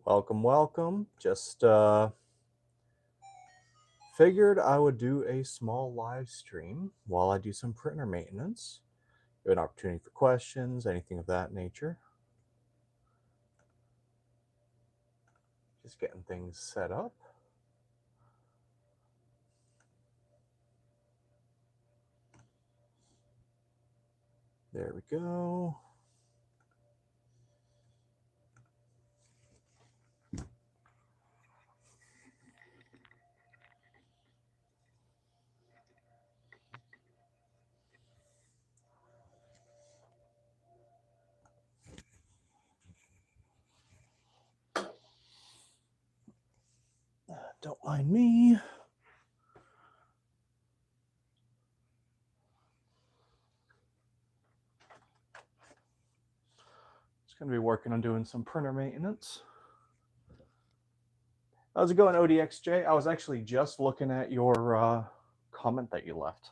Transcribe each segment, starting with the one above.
Welcome, welcome. Just figured I would do a small live stream while I do some printer maintenance. Give an opportunity for questions, anything of that nature. Just getting things set up. There we go. Don't mind me. Just going to be working on doing some printer maintenance. How's it going, ODXJ? I was actually just looking at your comment that you left.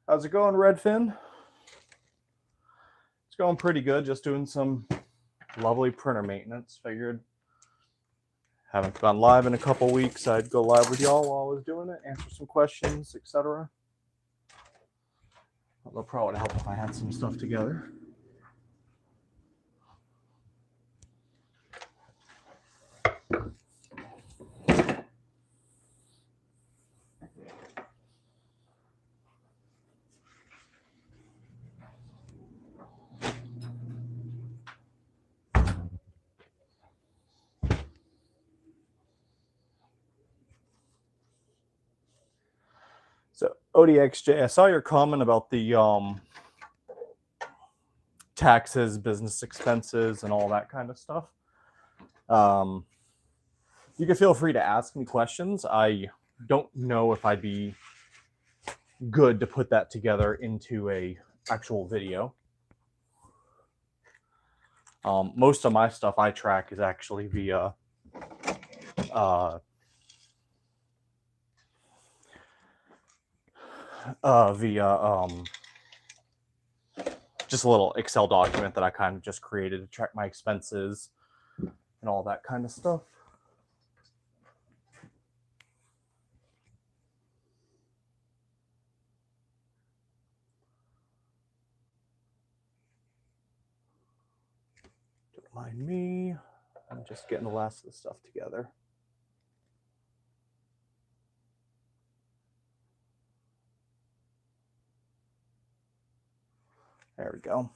How's it going, Redfin? It's going pretty good. Just doing some lovely printer maintenance. Figured haven't gone live in a couple weeks. I'd go live with y'all while I was doing it, answer some questions, etc. Although probably would help if I had some stuff together. So ODXJ, I saw your comment about the taxes, business expenses, and all that kind of stuff. You can feel free to ask me questions. I don't know if I'd be good to put that together into a actual video. Most of my stuff I track is actually via just a little Excel document that I kind of just created to track my expenses and all that kind of stuff. Don't mind me. I'm just getting the last of the stuff together. There we go.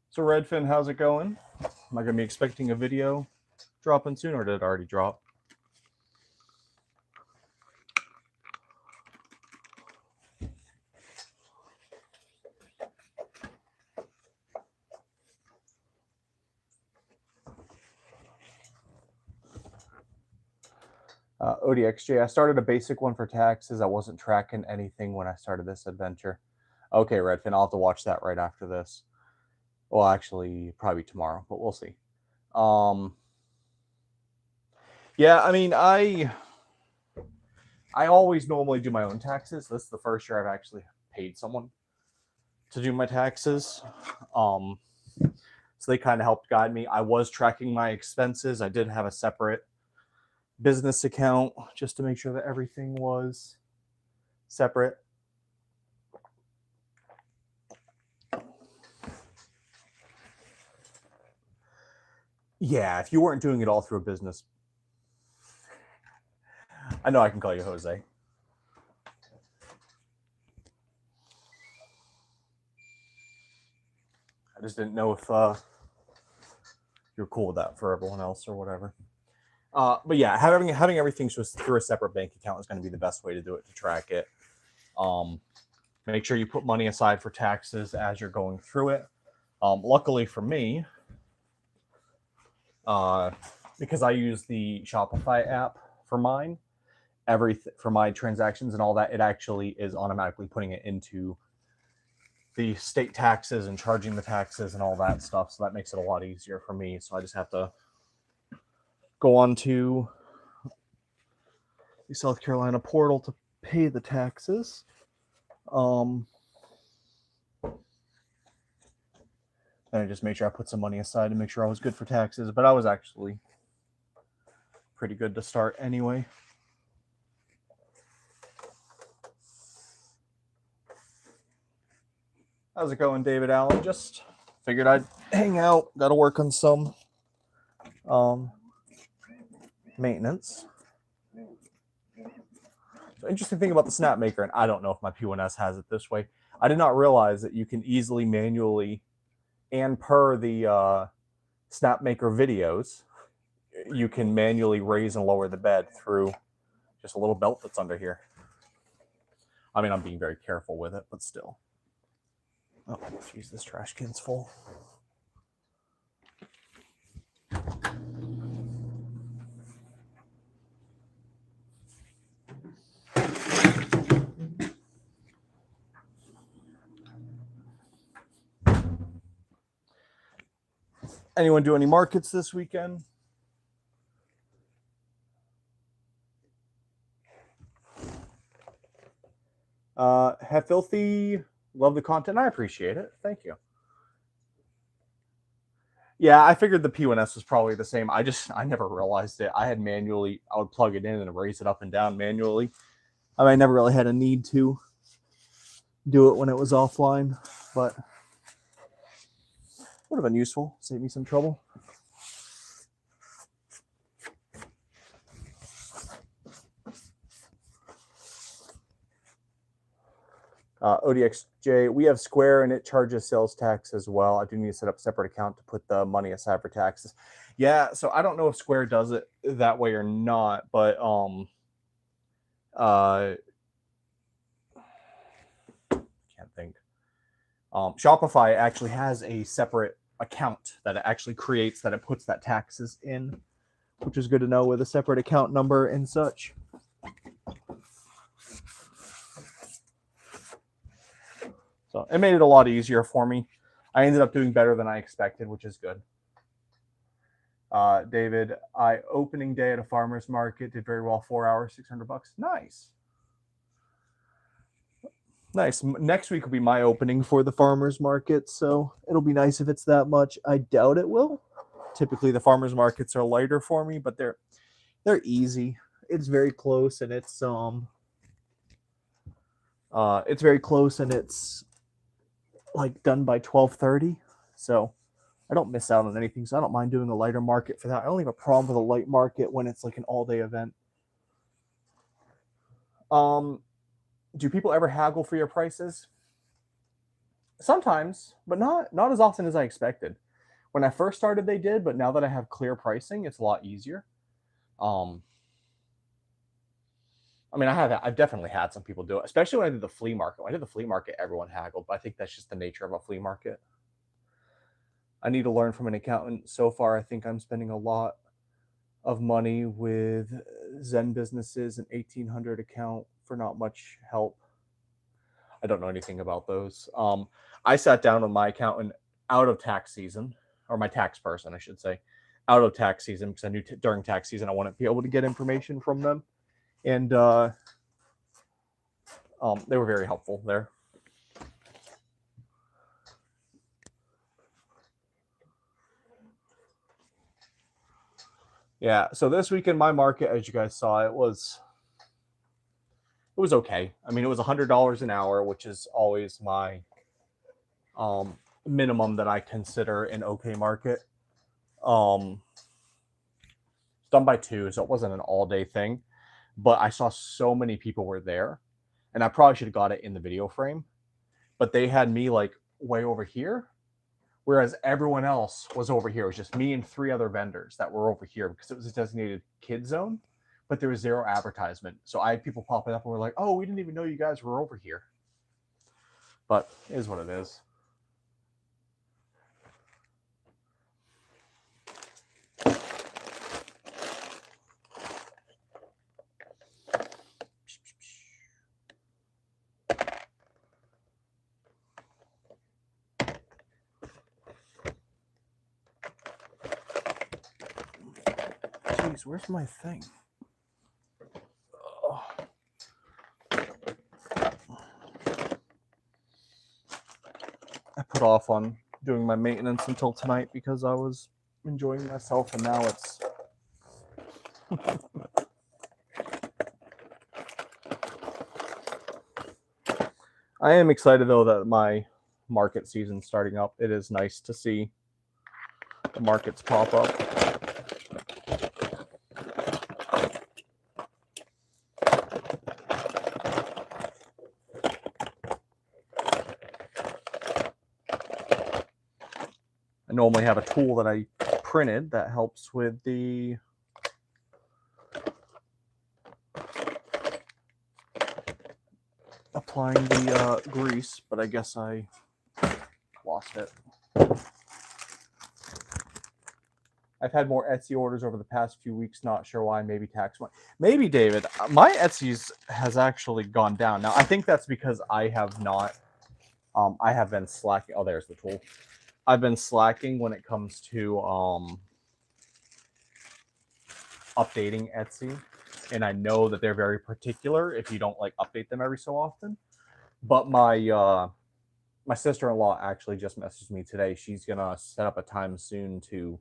So Redfin, how's it going? Am I going to be expecting a video dropping soon, or did it already drop? ODXJ, I started a basic one for taxes. I wasn't tracking anything when I started this adventure. Okay, Redfin, I'll have to watch that right after this. Well, actually, probably tomorrow, but we'll see. Yeah, I mean, I always normally do my own taxes. This is the first year I've actually paid someone to do my taxes. So they kind of helped guide me. I was tracking my expenses. I did have a separate business account just to make sure that everything was separate. Yeah, if you weren't doing it all through a business, I know I can call you Jose. I just didn't know if you're cool with that for everyone else or whatever. But yeah, having everything through a separate bank account is going to be the best way to do it, to track it. Make sure you put money aside for taxes as you're going through it. Luckily for me, because I use the Shopify app for mine, for my transactions and all that, it actually is automatically putting it into the state taxes and charging the taxes and all that stuff. So that makes it a lot easier for me. So I just have to go on to the South Carolina portal to pay the taxes. And I just made sure I put some money aside to make sure I was good for taxes, but I was actually pretty good to start anyway. How's it going, David Allen? Just figured I'd hang out. Got to work on some maintenance. So interesting thing about the snap maker, and I don't know if my P1S has it this way. I did not realize that you can easily manually, and per the snap maker videos, you can manually raise and lower the bed through just a little belt that's under here. I mean, I'm being very careful with it, but still. Oh, geez, this trash can's full. Anyone do any markets this weekend? Have Filthy, love the content. I appreciate it. Thank you. Yeah, I figured the P1S was probably the same. I never realized it. I would plug it in and raise it up and down manually. I mean, I never really had a need to do it when it was offline, but would have been useful. Save me some trouble. ODXJ, we have Square and it charges sales tax as well. I do need to set up a separate account to put the money aside for taxes. Yeah, so I don't know if Square does it that way or not, but can't think. Shopify actually has a separate account that it actually creates that it puts that taxes in, which is good to know, with a separate account number and such. So it made it a lot easier for me. I ended up doing better than I expected, which is good. David, opening day at a farmer's market, did very well, 4 hours, $600. Nice. Nice. Next week will be my opening for the farmer's market, so it'll be nice if it's that much. I doubt it will. Typically the farmer's markets are lighter for me, but they're easy. It's very close, and it's very close, and it's like done by 12:30, so I don't miss out on anything. So I don't mind doing a lighter market for that. I only have a problem with a light market when it's like an all-day event. Do people ever haggle for your prices? Sometimes, but not as often as I expected. When I first started, they did, but now that I have clear pricing, it's a lot easier. I mean, I've definitely had some people do it, especially when I did the flea market. When I did the flea market, everyone haggled, but I think that's just the nature of a flea market. I need to learn from an accountant. So far, I think I'm spending a lot of money with Zen Businesses, an 1,800 account for not much help. I don't know anything about those. I sat down with my accountant out of tax season, or my tax person, I should say, out of tax season, because I knew during tax season I wouldn't be able to get information from them. And they were very helpful there. Yeah, so this week in my market, as you guys saw, it was okay. I mean, it was $100 an hour, which is always my minimum that I consider an okay market. It's done by 2, so it wasn't an all-day thing. But I saw so many people were there, and I probably should have got it in the video frame, but they had me like way over here, whereas everyone else was over here. It was just me and 3 other vendors that were over here because it was a designated kid zone, but there was 0 advertisement. So I had people popping up and were like, oh, we didn't even know you guys were over here. But it is what it is. Jeez, where's my thing? Oh. I put off on doing my maintenance until tonight because I was enjoying myself, and now it's I am excited though that my market season's starting up. It is nice to see the markets pop up. I normally have a tool that I printed that helps with the applying the grease, but I guess I lost it. I've had more Etsy orders over the past few weeks. Not sure why. Maybe tax money. Maybe, David. My Etsy's has actually gone down. Now, I think that's because I have not. I have been slacking. Oh, there's the tool. I've been slacking when it comes to updating Etsy, and I know that they're very particular if you don't like update them every so often. But my my sister-in-law actually just messaged me today. She's gonna set up a time soon to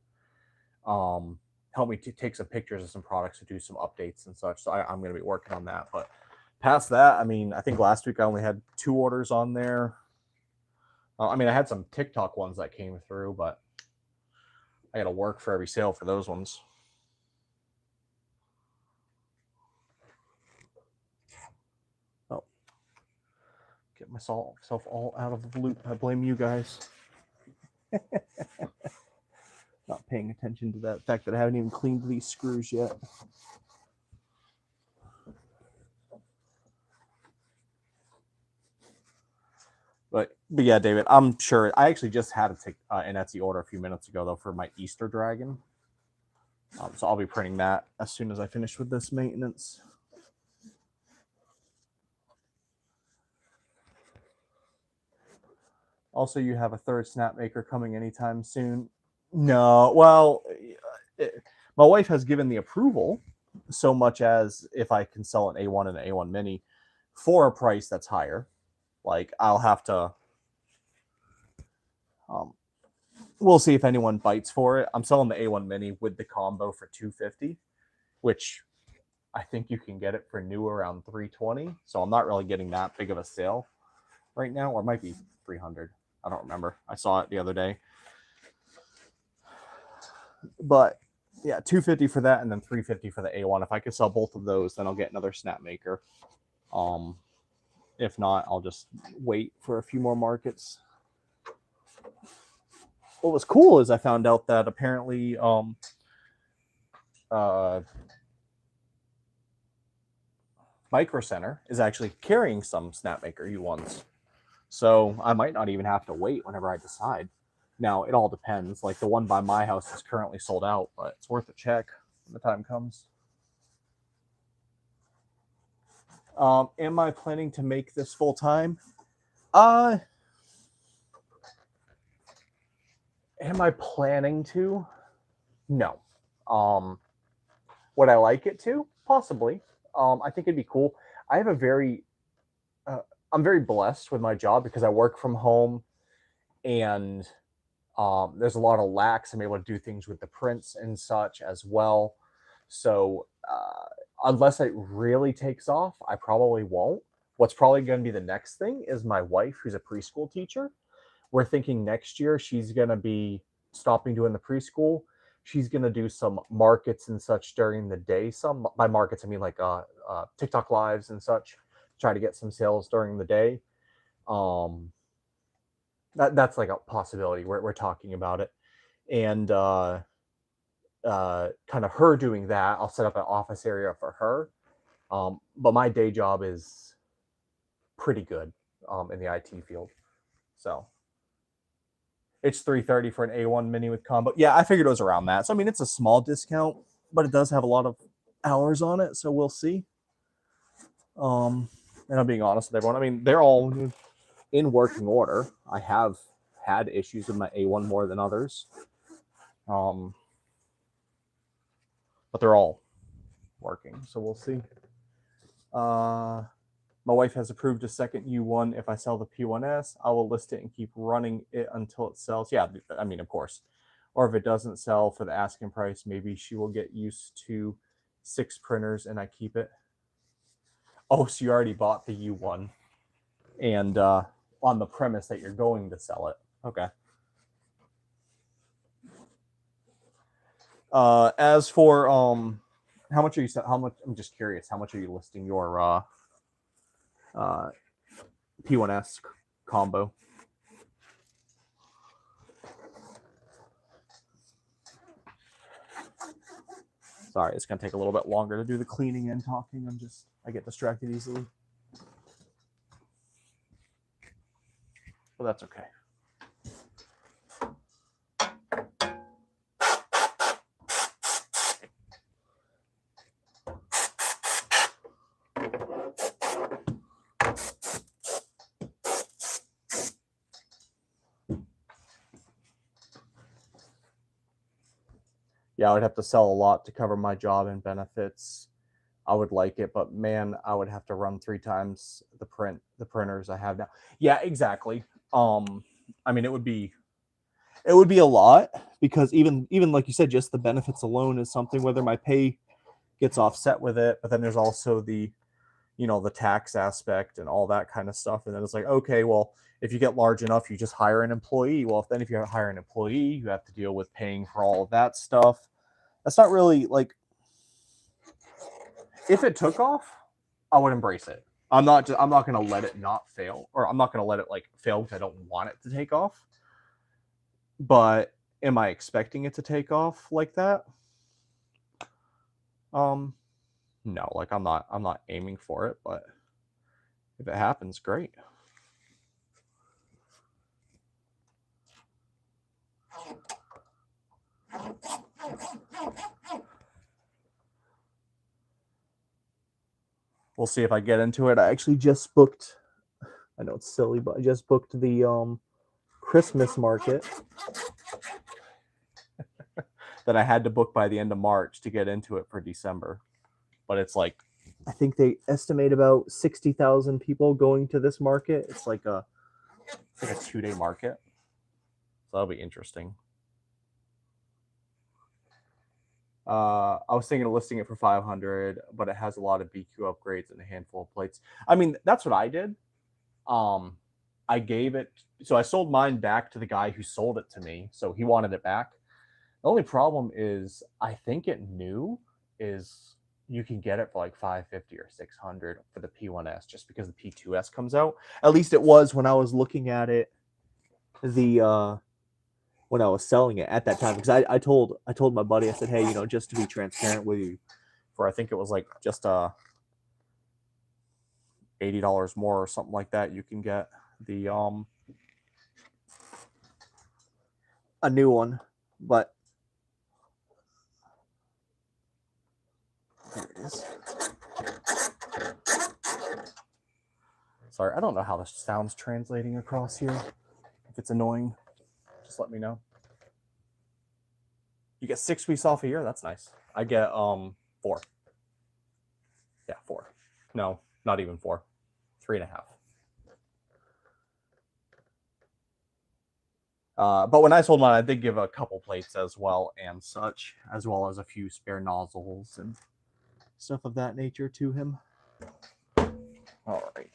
help me to take some pictures of some products to do some updates and such. So I'm going to be working on that. But past that, I mean, I think last week I only had 2 orders on there. I mean, I had some TikTok ones that came through, but I got to work for every sale for those ones. Oh, get myself all out of the loop. I blame you guys. Not paying attention to that fact that I haven't even cleaned these screws yet. But yeah, David, I'm sure. I actually just had an Etsy order a few minutes ago, though, for my Easter dragon. So I'll be printing that as soon as I finish with this maintenance. Also, you have a 3rd snap maker coming anytime soon. No, well, my wife has given the approval, so much as if I can sell an A1 and an A1 Mini for a price that's higher. Like, I'll have to we'll see if anyone bites for it. I'm selling the A1 Mini with the combo for $250, which I think you can get it for new around $320. So I'm not really getting that big of a sale right now, or it might be $300. I don't remember. I saw it the other day. But yeah, $250 for that, and then $350 for the A1. If I could sell both of those, then I'll get another snap maker. If not, I'll just wait for a few more markets. What was cool is I found out that apparently Micro Center is actually carrying some Snapmaker U1s. So I might not even have to wait whenever I decide. Now, it all depends. Like, the one by my house is currently sold out, but it's worth a check when the time comes. Am I planning to make this full time? Am I planning to? No. Would I like it to? Possibly. I think it'd be cool. I have a very, I'm very blessed with my job because I work from home, and there's a lot of lax. I'm able to do things with the prints and such as well. So unless it really takes off, I probably won't. What's probably going to be the next thing is my wife, who's a preschool teacher. We're thinking next year she's going to be stopping doing the preschool. She's going to do some markets and such during the day. Some by markets, I mean like TikTok lives and such. Try to get some sales during the day. That's like a possibility. We're talking about it. And kind of her doing that, I'll set up an office area for her. But my day job is pretty good in the IT field. So it's $330 for an A1 Mini with combo. Yeah, I figured it was around that. So I mean, it's a small discount, but it does have a lot of hours on it. So we'll see. And I'm being honest with everyone. I mean, they're all in working order. I have had issues with my A1 more than others. but they're all working, so we'll see. My wife has approved a second U1. If I sell the P1S, I will list it and keep running it until it sells. Yeah, I mean, of course. Or if it doesn't sell for the asking price, maybe she will get used to 6 printers and I keep it. Oh, so you already bought the U1 and on the premise that you're going to sell it. Okay. As for how much are you? How much? I'm just curious. How much are you listing your P1S combo? Sorry, it's gonna take a little bit longer to do the cleaning and talking. I get distracted easily, but that's okay. Yeah, I would have to sell a lot to cover my job and benefits. I would like it, but man, I would have to run 3 times the printers I have now. Yeah, exactly. I mean, it would be a lot because even like you said, just the benefits alone is something. Whether my pay gets offset with it, but then there's also the the tax aspect and all that kind of stuff. And then it's like, okay, well, if you get large enough, you just hire an employee. Well, if you hire an employee, you have to deal with paying for all of that stuff. That's not really like, if it took off, I would embrace it. I'm not going to let it not fail, or I'm not going to let it like fail because I don't want it to take off. But am I expecting it to take off like that? No, like I'm not aiming for it, but if it happens, great. We'll see if I get into it. I actually just booked, I know it's silly, but I just booked the Christmas market that I had to book by the end of March to get into it for December. But it's like, I think they estimate about 60,000 people going to this market. It's like a 2-day market. So that'll be interesting. I was thinking of listing it for 500, but it has a lot of BQ upgrades and a handful of plates. I mean, that's what I did. I gave it, so I sold mine back to the guy who sold it to me. So he wanted it back. The only problem is, I think it new is you can get it for like 550 or 600 for the P1S just because the P2S comes out. At least it was when I was looking at it, when I was selling it at that time, because I told my buddy, I said, hey, just to be transparent with you, for I think it was like just $80 more or something like that, you can get the a new one. But there it is. Sorry, I don't know how this sound's translating across here. If it's annoying, just let me know. You get 6 weeks off a year. That's nice. I get 4. Yeah, 4. No, not even 4. 3.5. But when I sold mine, I did give a couple plates as well and such, as well as a few spare nozzles and stuff of that nature to him. All right.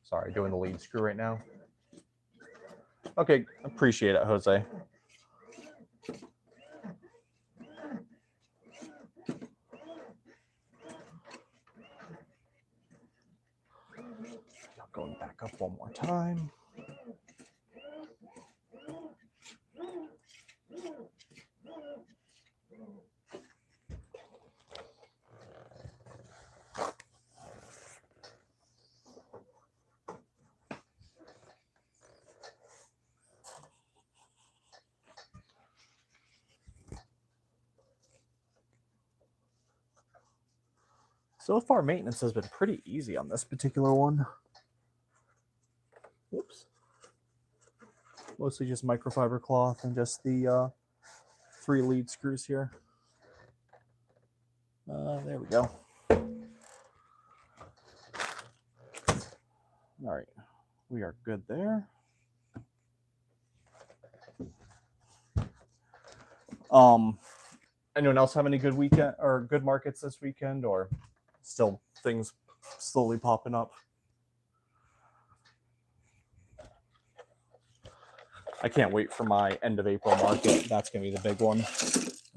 Sorry, doing the lead screw right now. Okay, appreciate it, Jose. Going back up one more time. So far, maintenance has been pretty easy on this particular one. Whoops. Mostly just microfiber cloth and just the 3 lead screws here. There we go. All right, we are good there. Anyone else have any good weekend or good markets this weekend, or still things slowly popping up? I can't wait for my end of April market. That's going to be the big one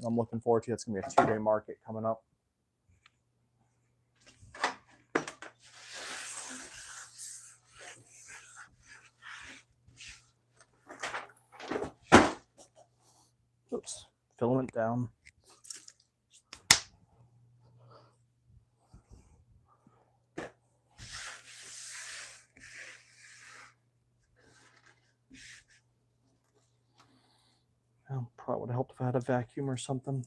I'm looking forward to. That's going to be a 2-day market coming up. Oops, filament down. Probably would have helped if I had a vacuum or something.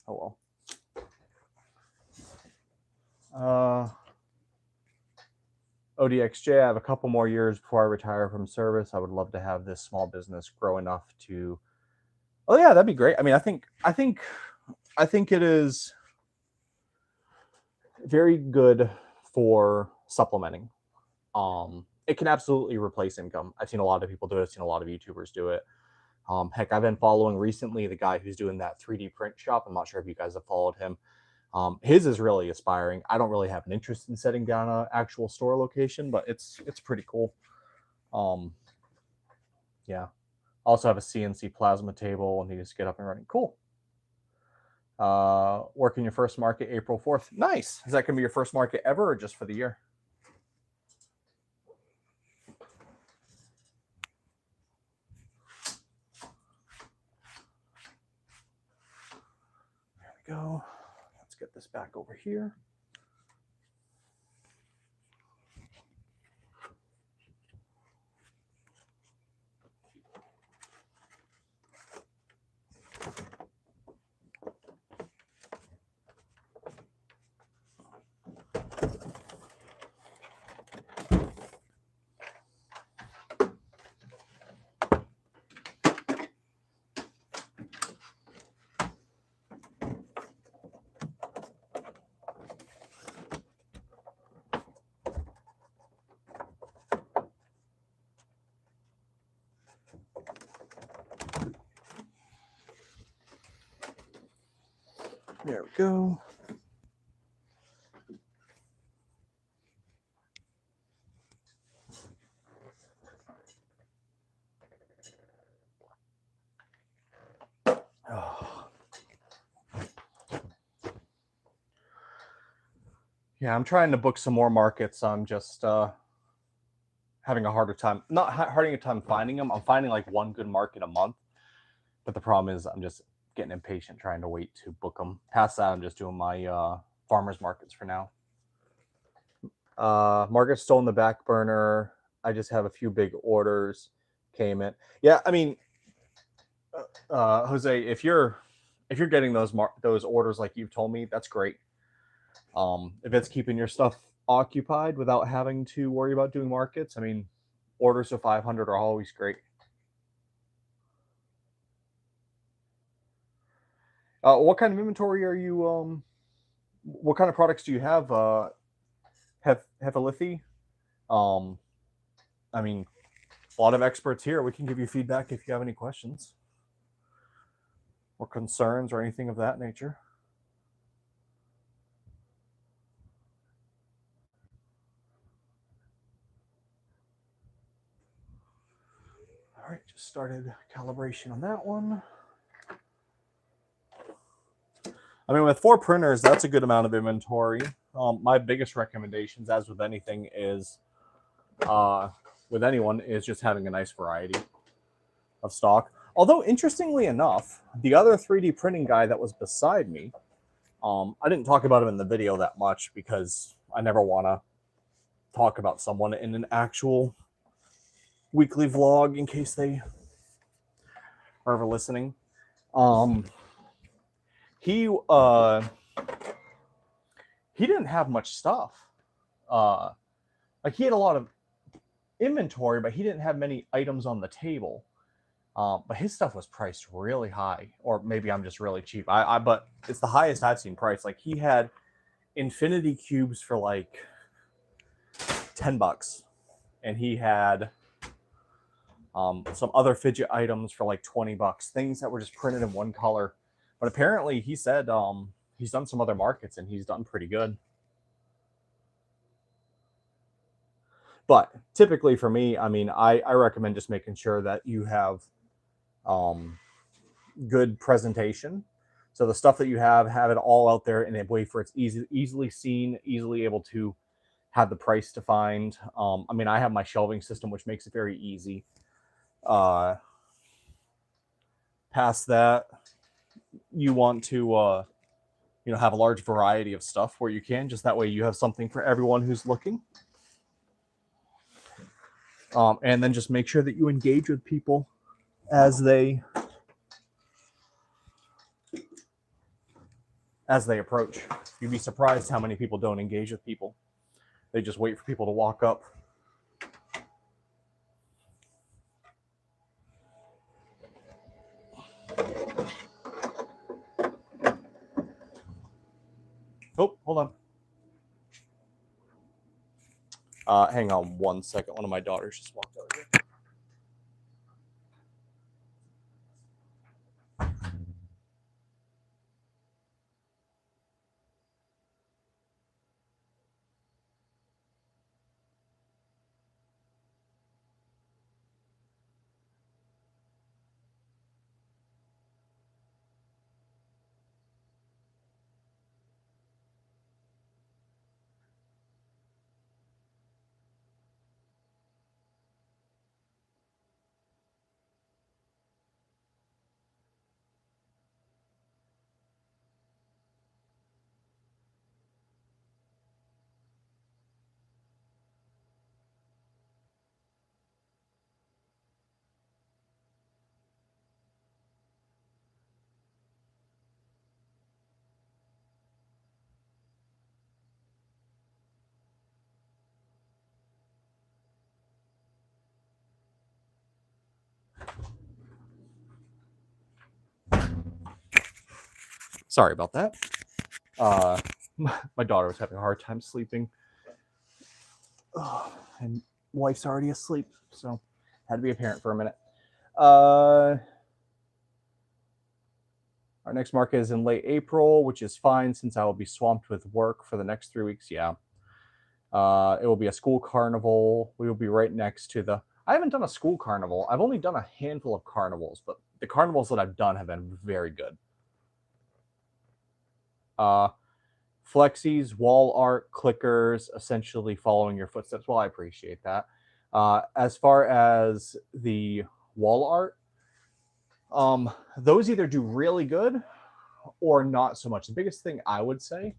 Oh well. ODXJ, I have a couple more years before I retire from service. I would love to have this small business grow enough to. Oh yeah, that'd be great. I mean, I think it is very good for supplementing. It can absolutely replace income. I've seen a lot of people do it. I've seen a lot of YouTubers do it. Heck, I've been following recently the guy who's doing that 3D print shop. I'm not sure if you guys have followed him. His is really aspiring. I don't really have an interest in setting down an actual store location, but it's pretty cool. Yeah. Also have a CNC plasma table and you just get up and running. Cool. Working your first market April 4th. Nice. Is that going to be your first market ever or just for the year? There we go. Let's get this back over here. There we go. Oh. Yeah, I'm trying to book some more markets. I'm just having a harder time, not having a time finding them. I'm finding like one good market a month. But the problem is I'm just getting impatient trying to wait to book them. Past that, I'm just doing my farmers markets for now. Market's still in the back burner. I just have a few big orders came in. Yeah, I mean, Jose, if you're getting those orders like you've told me, that's great. If it's keeping your stuff occupied without having to worry about doing markets, I mean, orders of 500 are always great. What kind of inventory are you? What kind of products do you have? Hefalithy? I mean, a lot of experts here. We can give you feedback if you have any questions or concerns or anything of that nature. All right, just started calibration on that one. I mean, with 4 printers, that's a good amount of inventory. My biggest recommendations, as with anything, is with anyone, is just having a nice variety of stock. Although, interestingly enough, the other 3D printing guy that was beside me, I didn't talk about him in the video that much because I never want to talk about someone in an actual weekly vlog in case they are ever listening. he didn't have much stuff. Like he had a lot of inventory, but he didn't have many items on the table. But his stuff was priced really high, or maybe I'm just really cheap. But it's the highest I've seen priced. Like he had infinity cubes for like $10, and he had some other fidget items for like $20, things that were just printed in one color. But apparently, he said he's done some other markets and he's done pretty good. But typically for me, I mean, I recommend just making sure that you have good presentation. So the stuff that you have it all out there in a way for it's easily seen, easily able to have the price defined. I mean, I have my shelving system, which makes it very easy. Past that, you want to have a large variety of stuff where you can, just that way you have something for everyone who's looking. And then just make sure that you engage with people as they approach. You'd be surprised how many people don't engage with people. They just wait for people to walk up. Oh, hold on. Hang on one second. One of my daughters just walked over here. Sorry about that. My daughter was having a hard time sleeping. And wife's already asleep, so had to be a parent for a minute. Our next market is in late April, which is fine since I will be swamped with work for the next 3 weeks. Yeah. It will be a school carnival. We will be right next to the... I haven't done a school carnival. I've only done a handful of carnivals, but the carnivals that I've done have been very good. Flexies, wall art, clickers, essentially following your footsteps. Well, I appreciate that. As far as the wall art, those either do really good or not so much. The biggest thing I would say,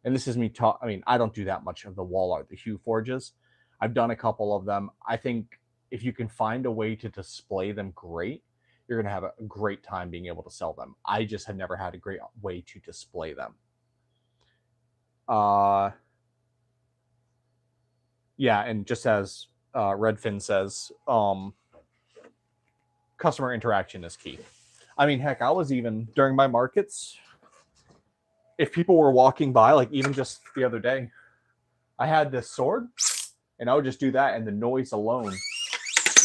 and this is me I mean, I don't do that much of the wall art, the hue forges. I've done a couple of them. I think if you can find a way to display them great, you're going to have a great time being able to sell them. I just have never had a great way to display them. Yeah, and just as Redfin says, customer interaction is key. I mean, heck, I was even during my markets, if people were walking by, like even just the other day, I had this sword and I would just do that, and the noise alone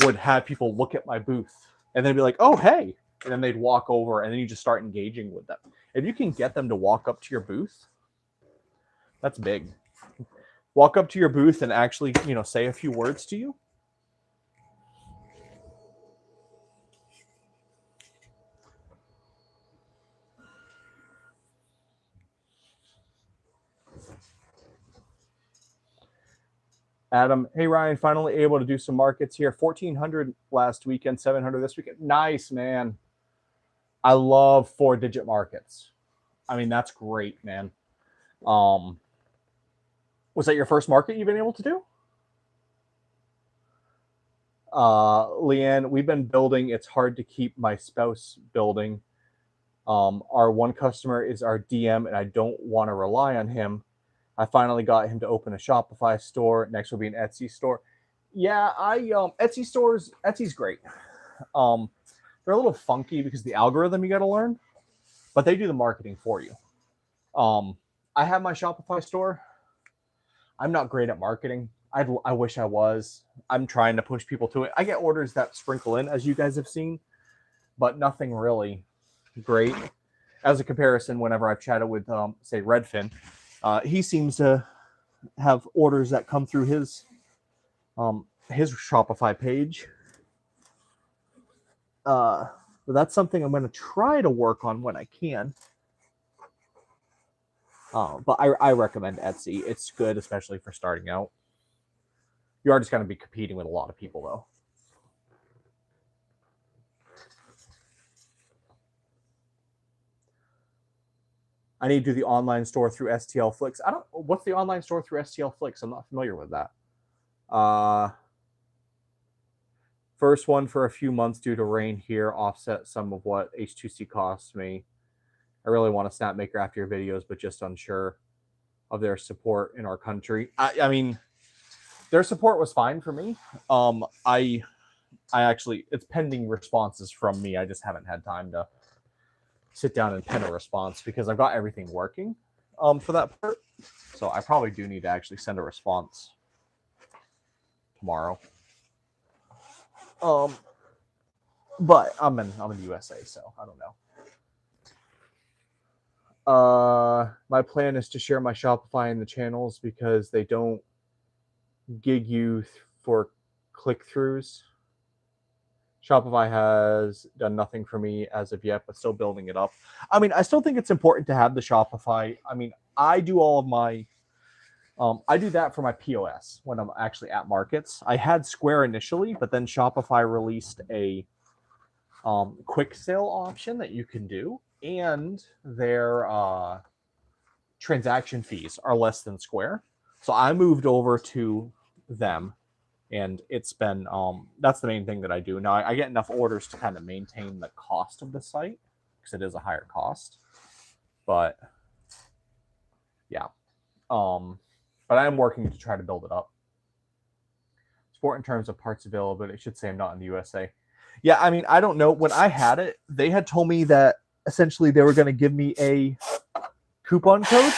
would have people look at my booth and then be like, oh, hey. And then they'd walk over, and then you just start engaging with them. If you can get them to walk up to your booth, that's big. Walk up to your booth and actually, say a few words to you. Adam, hey Ryan, finally able to do some markets here. 1,400 last weekend, 700 this weekend. Nice, man. I love 4-digit markets. I mean, that's great, man. Was that your first market you've been able to do? Leanne, we've been building. It's hard to keep my spouse building. Our one customer is our DM, and I don't want to rely on him. I finally got him to open a Shopify store. Next will be an Etsy store. Yeah, Etsy's great. They're a little funky because the algorithm you got to learn, but they do the marketing for you. I have my Shopify store. I'm not great at marketing. I wish I was. I'm trying to push people to it. I get orders that sprinkle in, as you guys have seen, but nothing really great. As a comparison, whenever I've chatted with, say, Redfin, he seems to have orders that come through his Shopify page. But that's something I'm going to try to work on when I can. But I recommend Etsy. It's good, especially for starting out. You are just going to be competing with a lot of people, though. I need to do the online store through STL Flicks. What's the online store through STL Flicks? I'm not familiar with that. First one for a few months due to rain here offset some of what H2C costs me. I really want a Snapmaker after your videos, but just unsure of their support in our country. I mean, their support was fine for me. I actually, it's pending responses from me. I just haven't had time to sit down and pen a response because I've got everything working for that part. So I probably do need to actually send a response tomorrow. But I'm in the USA, so I don't know. My plan is to share my Shopify in the channels because they don't gig you for click-throughs. Shopify has done nothing for me as of yet, but still building it up. I mean, I still think it's important to have the Shopify. I mean, I do all of my, I do that for my POS when I'm actually at markets. I had Square initially, but then Shopify released a quick sale option that you can do, and their transaction fees are less than Square. So I moved over to them. And it's been, that's the main thing that I do. Now, I get enough orders to kind of maintain the cost of the site because it is a higher cost. But, yeah. But I am working to try to build it up. Support in terms of parts availability. It should say I'm not in the USA. Yeah, I mean, I don't know. When I had it, they had told me that essentially they were going to give me a coupon code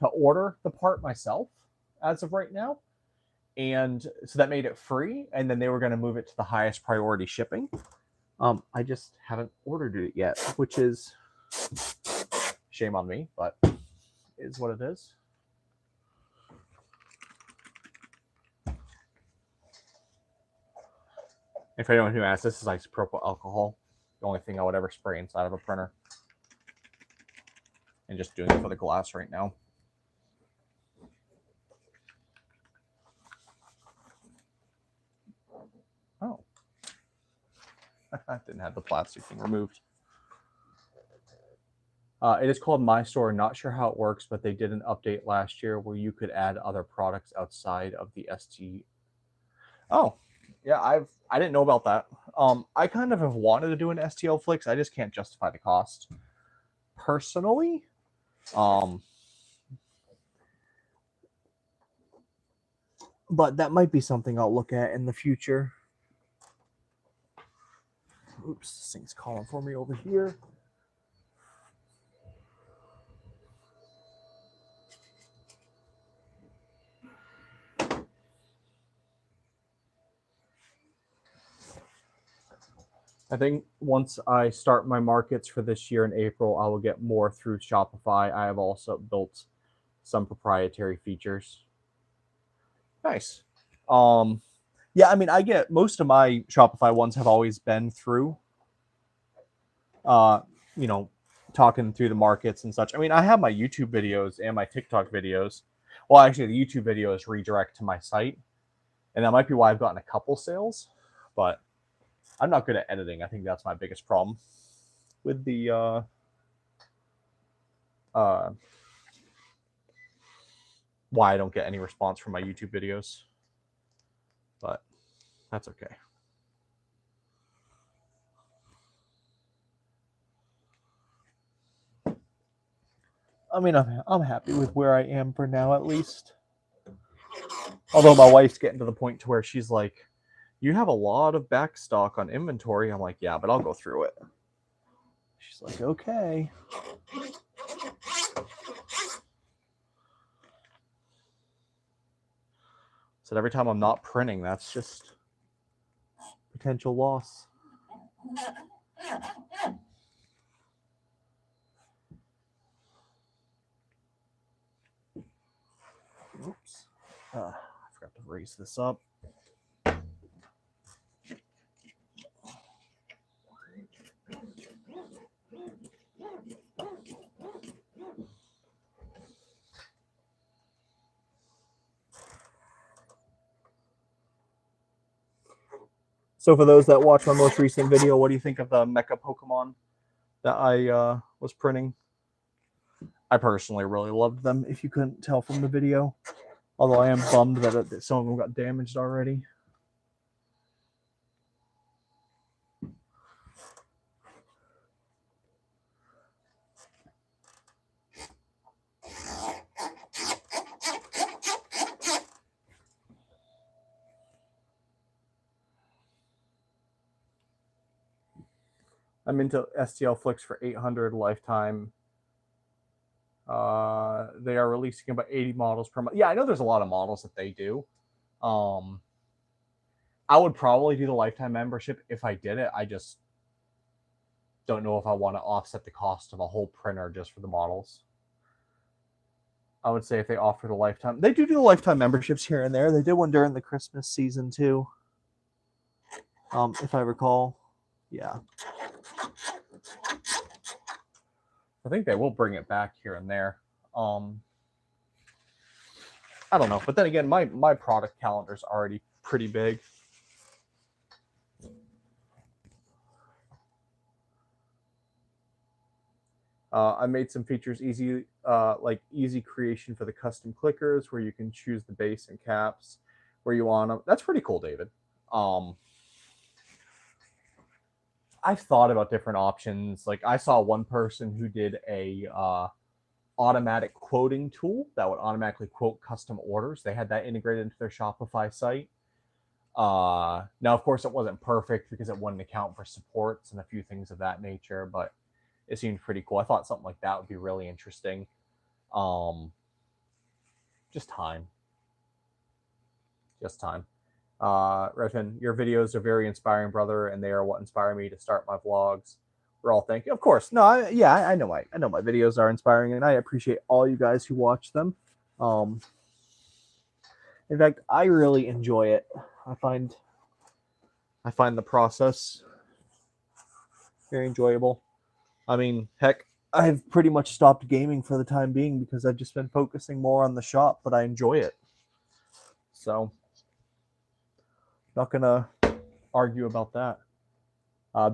to order the part myself as of right now. And so that made it free, and then they were going to move it to the highest priority shipping. I just haven't ordered it yet, which is shame on me, but it is what it is. If anyone who asks, this is isopropyl alcohol, the only thing I would ever spray inside of a printer. And just doing it for the glass right now. Oh. I didn't have the plastic thing removed. It is called My Store. Not sure how it works, but they did an update last year where you could add other products outside of the ST. Oh, yeah, I didn't know about that. I kind of have wanted to do an STL Flicks. I just can't justify the cost personally. But that might be something I'll look at in the future. Oops, this thing's calling for me over here. I think once I start my markets for this year in April, I will get more through Shopify. I have also built some proprietary features. Nice. Yeah, I mean, I get most of my Shopify ones have always been through, you know, talking through the markets and such. I mean, I have my YouTube videos and my TikTok videos. Well, actually, the YouTube videos redirect to my site, and that might be why I've gotten a couple sales, but I'm not good at editing. I think that's my biggest problem with the why I don't get any response from my YouTube videos. But that's okay. I mean, I'm happy with where I am for now, at least. Although my wife's getting to the point to where she's like, you have a lot of back stock on inventory. I'm like, yeah, but I'll go through it. She's like, okay. So every time I'm not printing, that's just potential loss. Oops. I forgot to raise this up. So for those that watch my most recent video, what do you think of the Mecha Pokemon that I was printing? I personally really loved them, if you couldn't tell from the video. Although I am bummed that some of them got damaged already. I'm into STL Flicks for 800 lifetime. They are releasing about 80 models per month. Yeah, I know there's a lot of models that they do. I would probably do the lifetime membership if I did it. I just don't know if I want to offset the cost of a whole printer just for the models. I would say if they offer the lifetime, they do the lifetime memberships here and there. They did one during the Christmas season too. If I recall, yeah. I think they will bring it back here and there. I don't know, but then again, my product calendar is already pretty big. I made some features easy, like easy creation for the custom clickers, where you can choose the base and caps where you want them. That's pretty cool, David. I've thought about different options. Like I saw one person who did a automatic quoting tool that would automatically quote custom orders. They had that integrated into their Shopify site. Now, of course, it wasn't perfect because it wouldn't account for supports and a few things of that nature, but it seemed pretty cool. I thought something like that would be really interesting. Just time. Redfin, your videos are very inspiring, brother, and they are what inspire me to start my vlogs. We're all thank you. Of course. No, I know my videos are inspiring, and I appreciate all you guys who watch them. In fact, I really enjoy it. I find the process very enjoyable. I mean, heck, I've pretty much stopped gaming for the time being because I've just been focusing more on the shop, but I enjoy it. So, not gonna argue about that.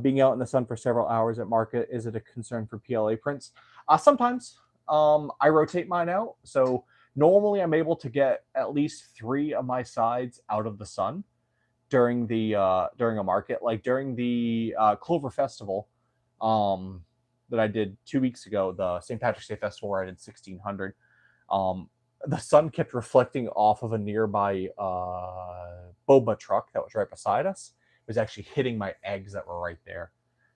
Being out in the sun for several hours at market, is it a concern for PLA prints? Sometimes. I rotate mine out. So normally I'm able to get at least 3 of my sides out of the sun during a market. Like during the Clover Festival that I did 2 weeks ago, the St. Patrick's Day Festival where I did 1600. The sun kept reflecting off of a nearby boba truck that was right beside us. It was actually hitting my eggs that were right there.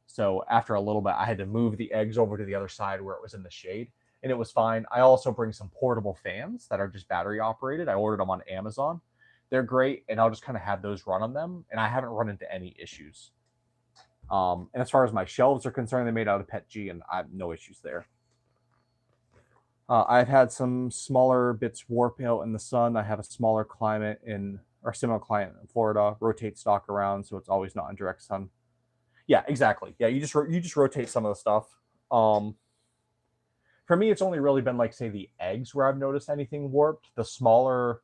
So after a little bit, I had to move the eggs over to the other side where it was in the shade, and it was fine. I also bring some portable fans that are just battery operated. I ordered them on Amazon. They're great, and I'll just kind of have those run on them, and I haven't run into any issues. And as far as my shelves are concerned, they made out of PETG, and I have no issues there. I've had some smaller bits warp out in the sun. I have a smaller climate similar climate in Florida. Rotate stock around, so it's always not in direct sun. Yeah, exactly. Yeah, you just rotate some of the stuff. For me, it's only really been like say the eggs where I've noticed anything warped. The smaller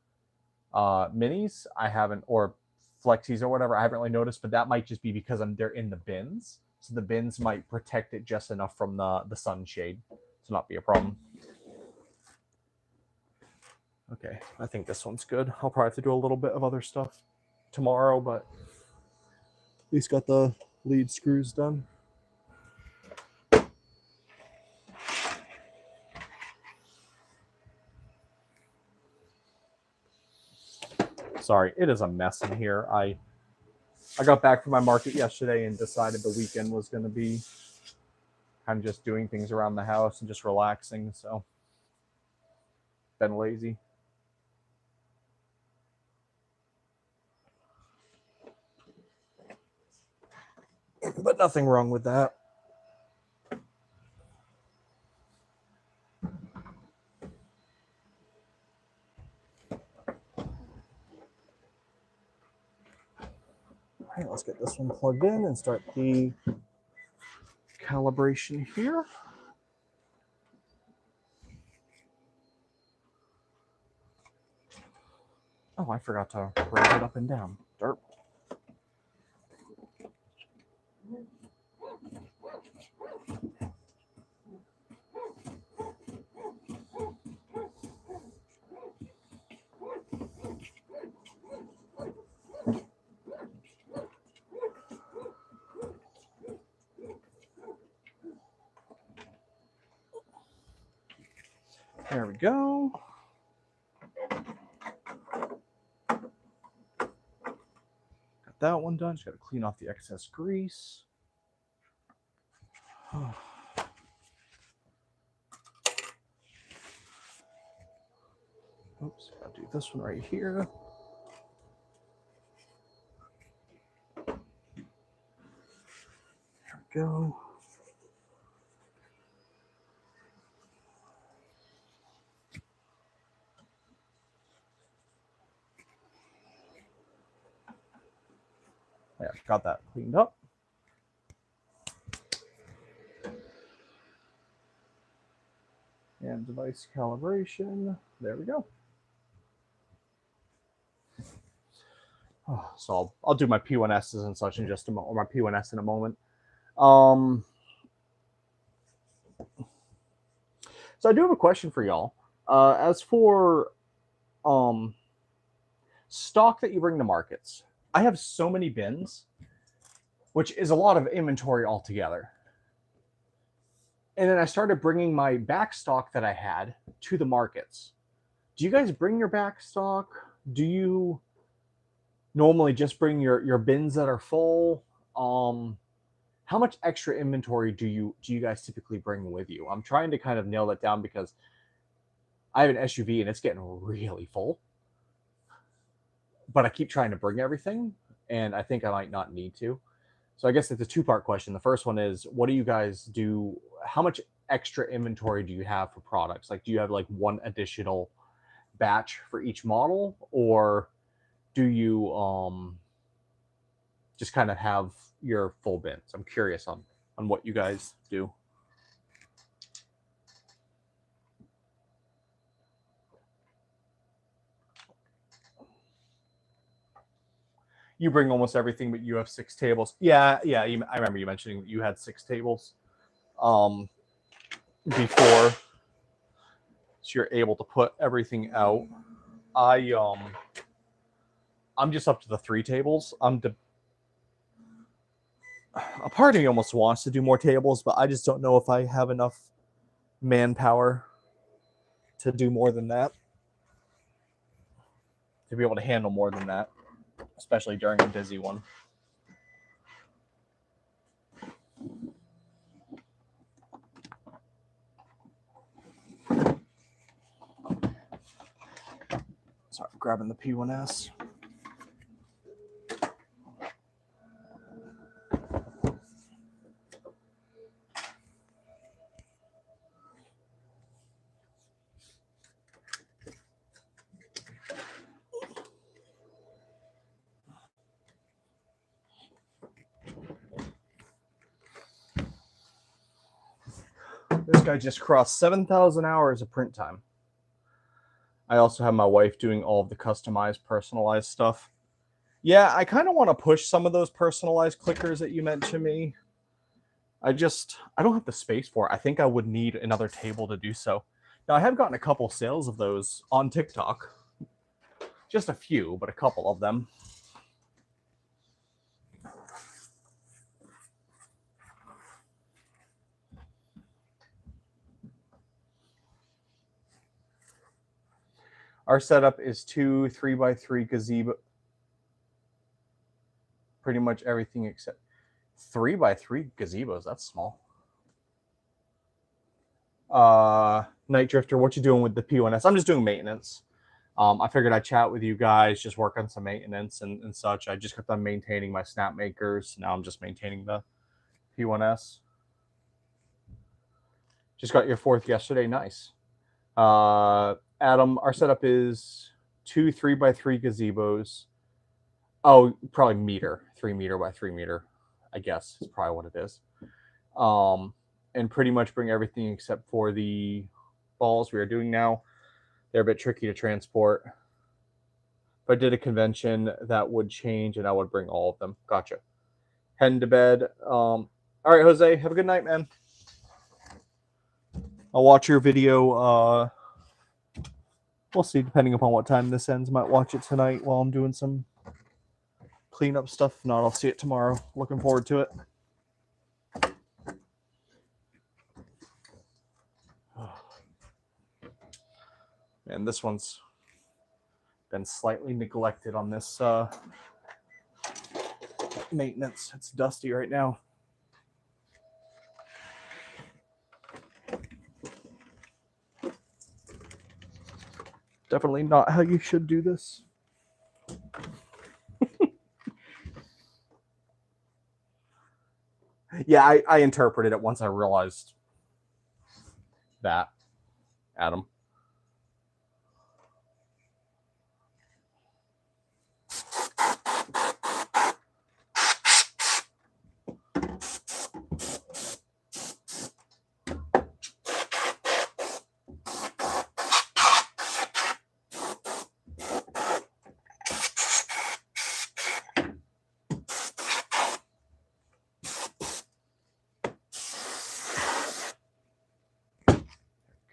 minis, I haven't, or flexies or whatever, I haven't really noticed. But that might just be because they're in the bins, so the bins might protect it just enough from the sunshade to not be a problem. Okay, I think this one's good. I'll probably have to do a little bit of other stuff tomorrow, but at least got the lead screws done. Sorry, it is a mess in here. I got back from my market yesterday and decided the weekend was going to be kind of just doing things around the house and just relaxing. So, been lazy. But nothing wrong with that. All right, let's get this one plugged in and start the calibration here. Oh, I forgot to raise it up and down. Derp. There we go. Got that one done. Just got to clean off the excess grease. Oops, I'll do this one right here. There we go. Yeah, got that cleaned up. And device calibration. There we go. Oh, so I'll do my P1Ss and such in just a moment, or my P1S in a moment. So I do have a question for y'all. As for stock that you bring to markets, I have so many bins, which is a lot of inventory altogether. And then I started bringing my back stock that I had to the markets. Do you guys bring your back stock? Do you normally just bring your bins that are full? How much extra inventory do you guys typically bring with you? I'm trying to kind of nail that down because I have an SUV and it's getting really full. But I keep trying to bring everything, and I think I might not need to. So I guess it's a two-part question. The first one is, what do you guys do? How much extra inventory do you have for products? Like, do you have like one additional batch for each model, or do you just kind of have your full bins? I'm curious on what you guys do. You bring almost everything, but you have 6 tables. Yeah. I remember you mentioning that you had 6 tables before, so you're able to put everything out. I'm just up to the 3 tables. A part of me almost wants to do more tables, but I just don't know if I have enough manpower to do more than that, to be able to handle more than that, especially during a busy one. Sorry, I'm grabbing the P1S. This guy just crossed 7,000 hours of print time. I also have my wife doing all of the customized, personalized stuff. Yeah, I kind of want to push some of those personalized clickers that you mentioned to me. I don't have the space for it. I think I would need another table to do so. Now, I have gotten a couple sales of those on TikTok. Just a few, but a couple of them. All Our setup is 2 3x3 gazebo. Pretty much everything except 3x3 gazebos. That's small. Night Drifter, what you doing with the P1S? I'm just doing maintenance. I figured I'd chat with you guys, just work on some maintenance and such. I just kept on maintaining my snap makers. Now I'm just maintaining the P1S. Just got your 4th yesterday. Nice. Adam, our setup is 2 3x3 gazebos. Oh, probably meter, 3 meter by 3 meter, I guess is probably what it is. And pretty much bring everything except for the balls we are doing now. They're a bit tricky to transport. If I did a convention, that would change, and I would bring all of them. Gotcha. Heading to bed. All right, Jose, have a good night, man. I'll watch your video. We'll see, depending upon what time this ends. Might watch it tonight while I'm doing some cleanup stuff. If not, I'll see it tomorrow. Looking forward to it. And this one's been slightly neglected on this maintenance. It's dusty right now. Definitely not how you should do this. Yeah, I interpreted it once I realized that, Adam.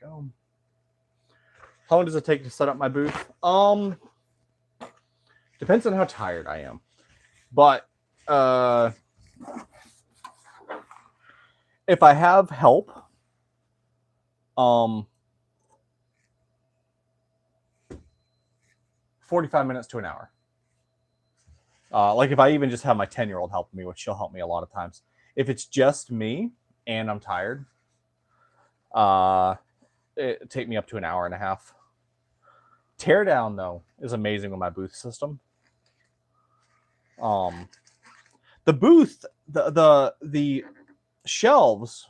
Go. How long does it take to set up my booth? Depends on how tired I am. But if I have help, 45 minutes to an hour. Like if I even just have my 10-year-old helping me, which she'll help me a lot of times. If it's just me and I'm tired, it take me up to an hour and a half. Teardown though is amazing with my booth system. The booth, the shelves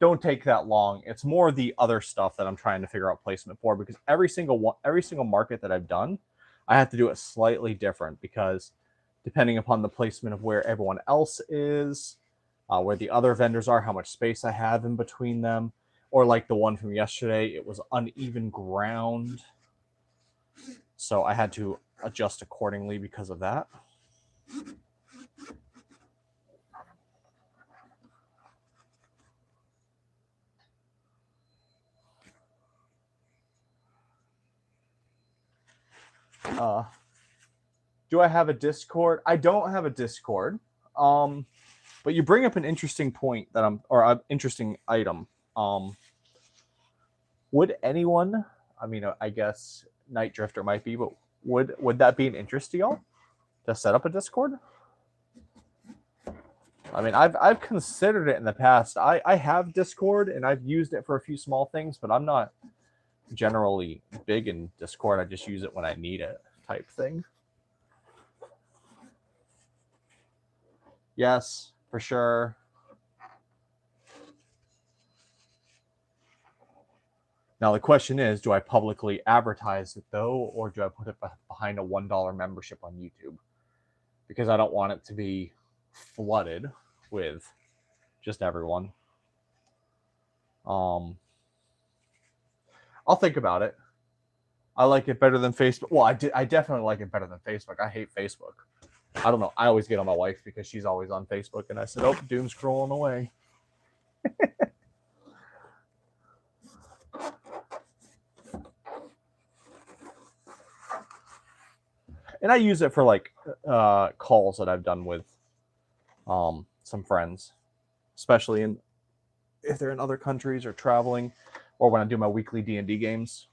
don't take that long. It's more the other stuff that I'm trying to figure out placement for, because every single market that I've done, I have to do it slightly different, because depending upon the placement of where everyone else is, where the other vendors are, how much space I have in between them, or like the one from yesterday, it was uneven ground. So I had to adjust accordingly because of that. Do I have a Discord? I don't have a Discord. But you bring up an interesting point that or an interesting item. Would anyone, I mean, I guess Night Drifter might be, but would that be an interest to y'all to set up a Discord? I mean, I've considered it in the past. I have Discord and I've used it for a few small things, but I'm not generally big in Discord. I just use it when I need it, type thing. Yes, for sure. Now the question is, do I publicly advertise it though, or do I put it behind a $1 membership on YouTube? Because I don't want it to be flooded with just everyone. I'll think about it. I like it better than Facebook. Well, I definitely like it better than Facebook. I hate Facebook. I don't know. I always get on my wife because she's always on Facebook, and I said, "Oh, doom scrolling away." And I use it for like calls that I've done with some friends, especially if they're in other countries or traveling, or when I do my weekly D&D games.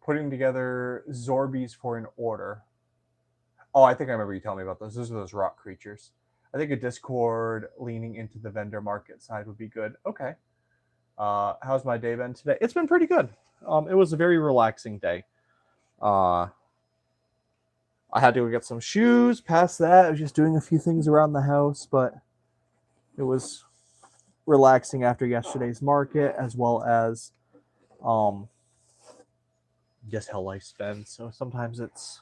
Putting together Zorbies for an order. Oh, I think I remember you telling me about those. Those are those rock creatures. I think a Discord leaning into the vendor market side would be good. Okay. How's my day been today? It's been pretty good. It was a very relaxing day. I had to go get some shoes. Past that, I was just doing a few things around the house, but it was relaxing after yesterday's market, as well as just how life's been. So sometimes it's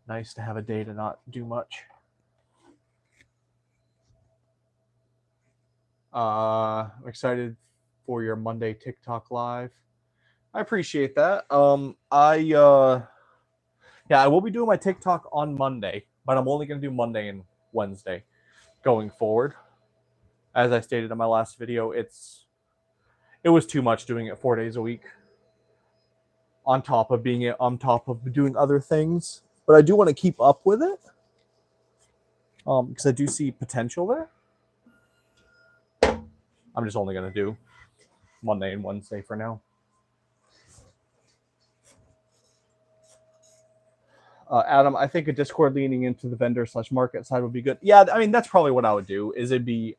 nice to have a day to not do much. I'm excited for your Monday TikTok live. I appreciate that. I will be doing my TikTok on Monday, but I'm only going to do Monday and Wednesday going forward. As I stated in my last video, it was too much doing it 4 days a week on top of doing other things. But I do want to keep up with it because I do see potential there. I'm just only going to do Monday and Wednesday for now. Adam, I think a Discord leaning into the vendor/market side would be good. Yeah, I mean, that's probably what I would do. Is it'd be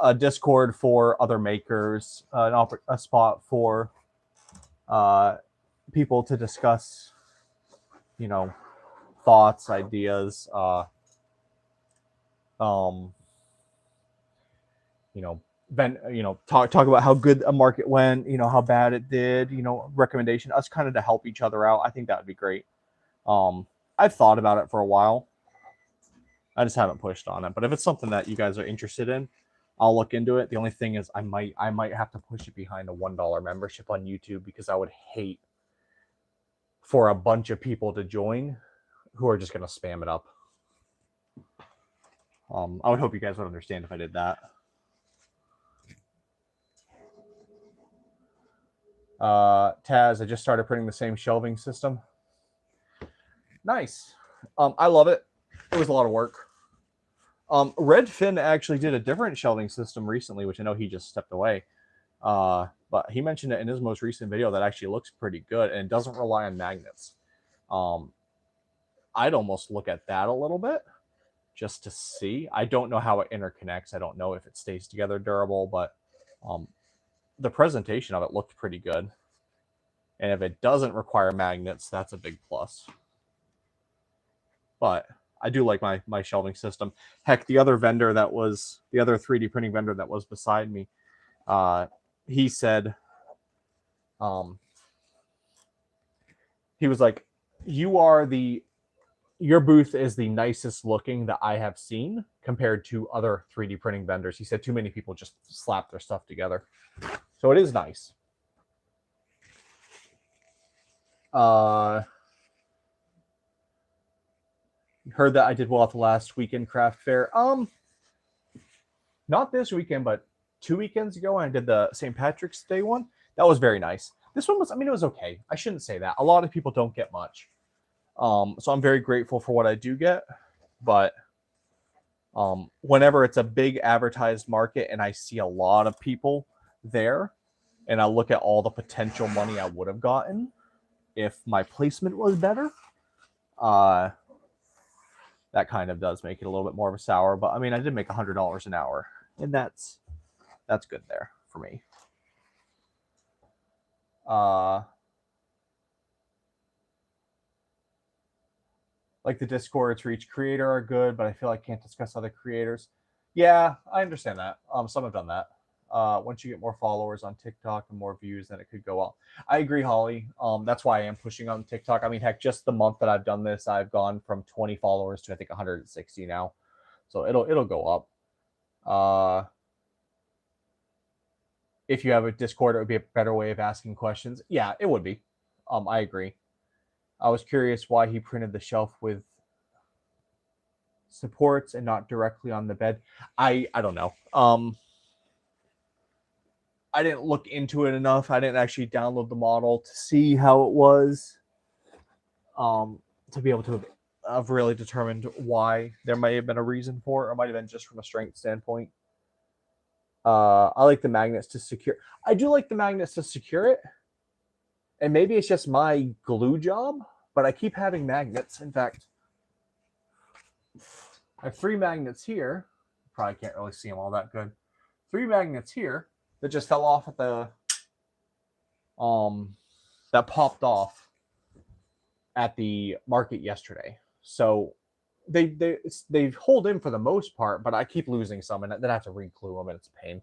a Discord for other makers, a spot for people to discuss, thoughts, ideas, talk about how good a market went, how bad it did, recommendation, us kind of to help each other out. I think that would be great. I've thought about it for a while. I just haven't pushed on it. But if it's something that you guys are interested in, I'll look into it. The only thing is I might have to push it behind a $1 membership on YouTube, because I would hate for a bunch of people to join who are just going to spam it up. I would hope you guys would understand if I did that. Taz, I just started printing the same shelving system. Nice. I love it. It was a lot of work. Redfin actually did a different shelving system recently, which I know he just stepped away. But he mentioned it in his most recent video that actually looks pretty good and doesn't rely on magnets. I'd almost look at that a little bit just to see. I don't know how it interconnects. I don't know if it stays together durable, but the presentation of it looked pretty good. And if it doesn't require magnets, that's a big plus. But I do like my shelving system. Heck, the other 3D printing vendor that was beside me, he said, he was like, your booth is the nicest looking that I have seen compared to other 3D printing vendors. He said too many people just slap their stuff together. So it is nice. Heard that I did well at the last weekend craft fair. Not this weekend, but 2 weekends ago when I did the St. Patrick's Day one. That was very nice. This one was, it was okay. I shouldn't say that. A lot of people don't get much. So I'm very grateful for what I do get. But whenever it's a big advertised market and I see a lot of people there, and I look at all the potential money I would have gotten if my placement was better, that kind of does make it a little bit more of a sour. But I did make $100 an hour, and that's good there for me. Like the Discords for each creator are good, but I feel I can't discuss other creators. Yeah, I understand that. Some have done that. Once you get more followers on TikTok and more views, then it could go up. I agree, Holly. That's why I am pushing on TikTok. Heck, just the month that I've done this, I've gone from 20 followers to I think 160 now. So it'll go up. If you have a Discord, it would be a better way of asking questions. Yeah, it would be. I agree. I was curious why he printed the shelf with supports and not directly on the bed. I don't know. I didn't look into it enough. I didn't actually download the model to see how it was, to be able to have really determined why. There might have been a reason for it, or it might have been just from a strength standpoint. I like the magnets to secure. I do like the magnets to secure it. And maybe it's just my glue job, but I keep having magnets. In fact, I have 3 magnets here. Probably can't really see them all that good. 3 magnets here that just fell off at the that popped off at the market yesterday. So they hold in for the most part, but I keep losing some, and then I have to re-glue them, and it's a pain.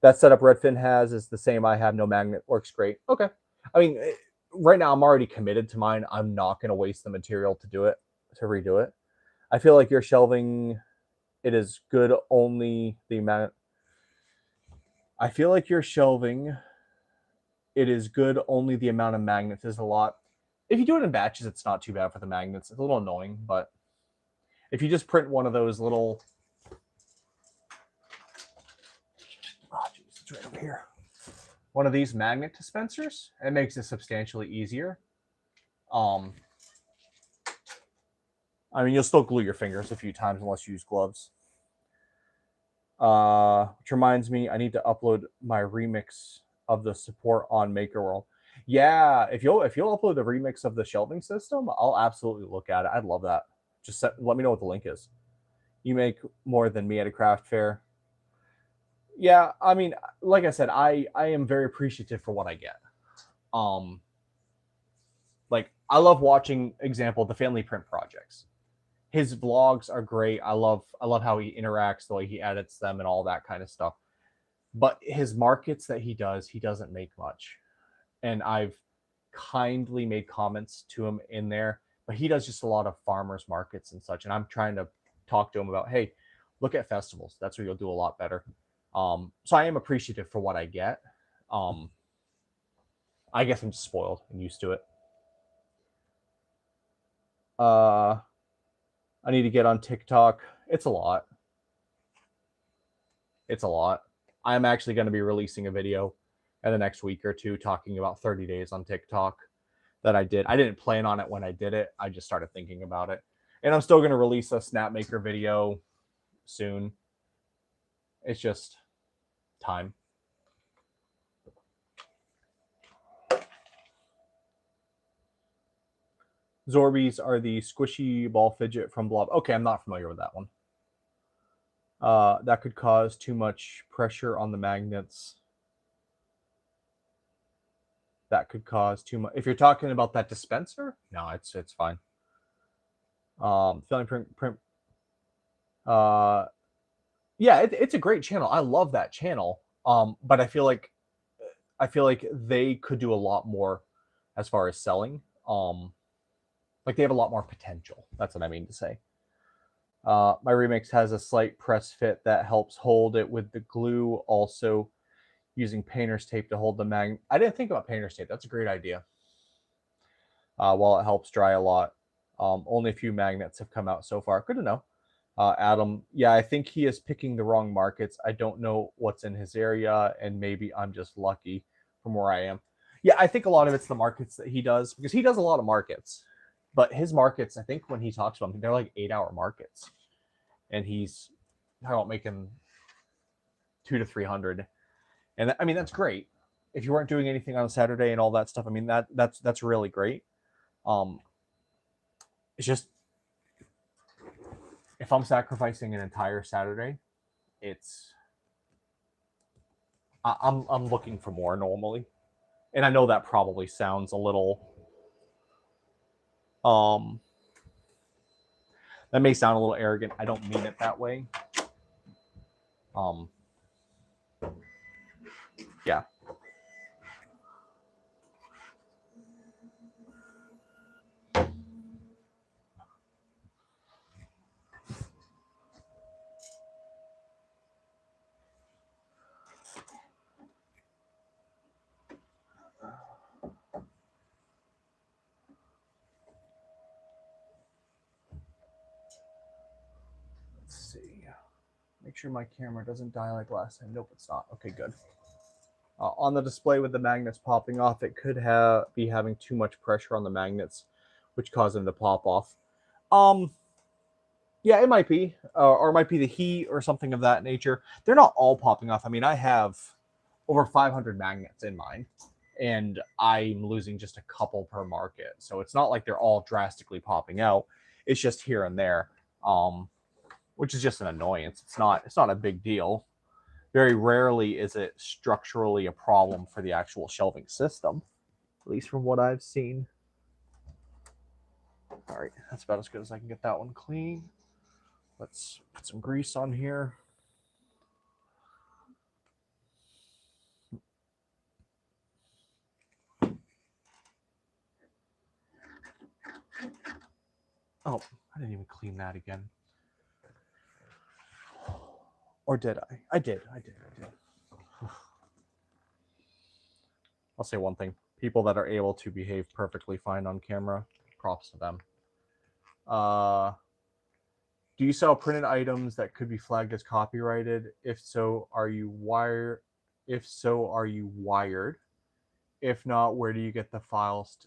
That setup Redfin has is the same I have. No magnet, works great. Okay. I mean, right now I'm already committed to mine. I'm not going to waste the material to do it, to redo it. I feel like your shelving, it is good only the amount. I feel like your shelving, it is good only the amount of magnets is a lot. If you do it in batches, it's not too bad for the magnets. It's a little annoying, but if you just print one of those little, oh geez, it's right over here. One of these magnet dispensers, it makes it substantially easier. I mean, you'll still glue your fingers a few times unless you use gloves. Which reminds me, I need to upload my remix of the support on MakerWorld. Yeah, if you'll upload the remix of the shelving system, I'll absolutely look at it. I'd love that. Just let me know what the link is. You make more than me at a craft fair. Yeah, I mean, like I said, I am very appreciative for what I get. Like I love watching, example, the family print projects. His vlogs are great. I love how he interacts, the way he edits them, and all that kind of stuff. But his markets that he doesn't make much. And I've kindly made comments to him in there, but he does just a lot of farmers markets and such. And I'm trying to talk to him about, hey, look at festivals. That's where you'll do a lot better. So I am appreciative for what I get. I guess I'm spoiled and used to it. I need to get on TikTok. It's a lot. It's a lot. I'm actually going to be releasing a video in the next week or two talking about 30 days on TikTok that I did. I didn't plan on it when I did it. I just started thinking about it. And I'm still going to release a Snapmaker video soon. It's just time. Zorbies are the squishy ball fidget from Blob. Okay, I'm not familiar with that one. That could cause too much pressure on the magnets. That could cause too much. If you're talking about that dispenser, no, it's fine. Filling print. Yeah, it's a great channel. I love that channel. But I feel like they could do a lot more as far as selling. Like they have a lot more potential. That's what I mean to say. My remix has a slight press fit that helps hold it with the glue. Also, using painter's tape to hold the magnet. I didn't think about painter's tape. That's a great idea. While it helps dry a lot. Only a few magnets have come out so far. Good to know. Adam, yeah, I think he is picking the wrong markets. I don't know what's in his area, and maybe I'm just lucky from where I am. Yeah, I think a lot of it's the markets that he does, because he does a lot of markets. But his markets, I think when he talks about them, they're like 8-hour markets. And he's talking about making 200 to 300. And I mean, that's great. If you weren't doing anything on a Saturday and all that stuff, I mean, that's really great. It's just, if I'm sacrificing an entire Saturday, I'm looking for more normally. And I know that probably sounds a little, that may sound a little arrogant. I don't mean it that way. Yeah. Let's see. Make sure my camera doesn't die like last time. Nope, it's not. Okay, good. On the display with the magnets popping off, it could be having too much pressure on the magnets, which cause them to pop off. Yeah, it might be, or it might be the heat or something of that nature. They're not all popping off. I mean, I have over 500 magnets in mine, and I'm losing just a couple per market. So it's not like they're all drastically popping out. It's just here and there, which is just an annoyance. It's not a big deal. Very rarely is it structurally a problem for the actual shelving system, at least from what I've seen. All right, that's about as good as I can get that one clean. Let's put some grease on here. Oh, I didn't even clean that again. Or did I? I did. I'll say one thing. People that are able to behave perfectly fine on camera, props to them. Do you sell printed items that could be flagged as copyrighted? If so, are you wired? If not, where do you get the files?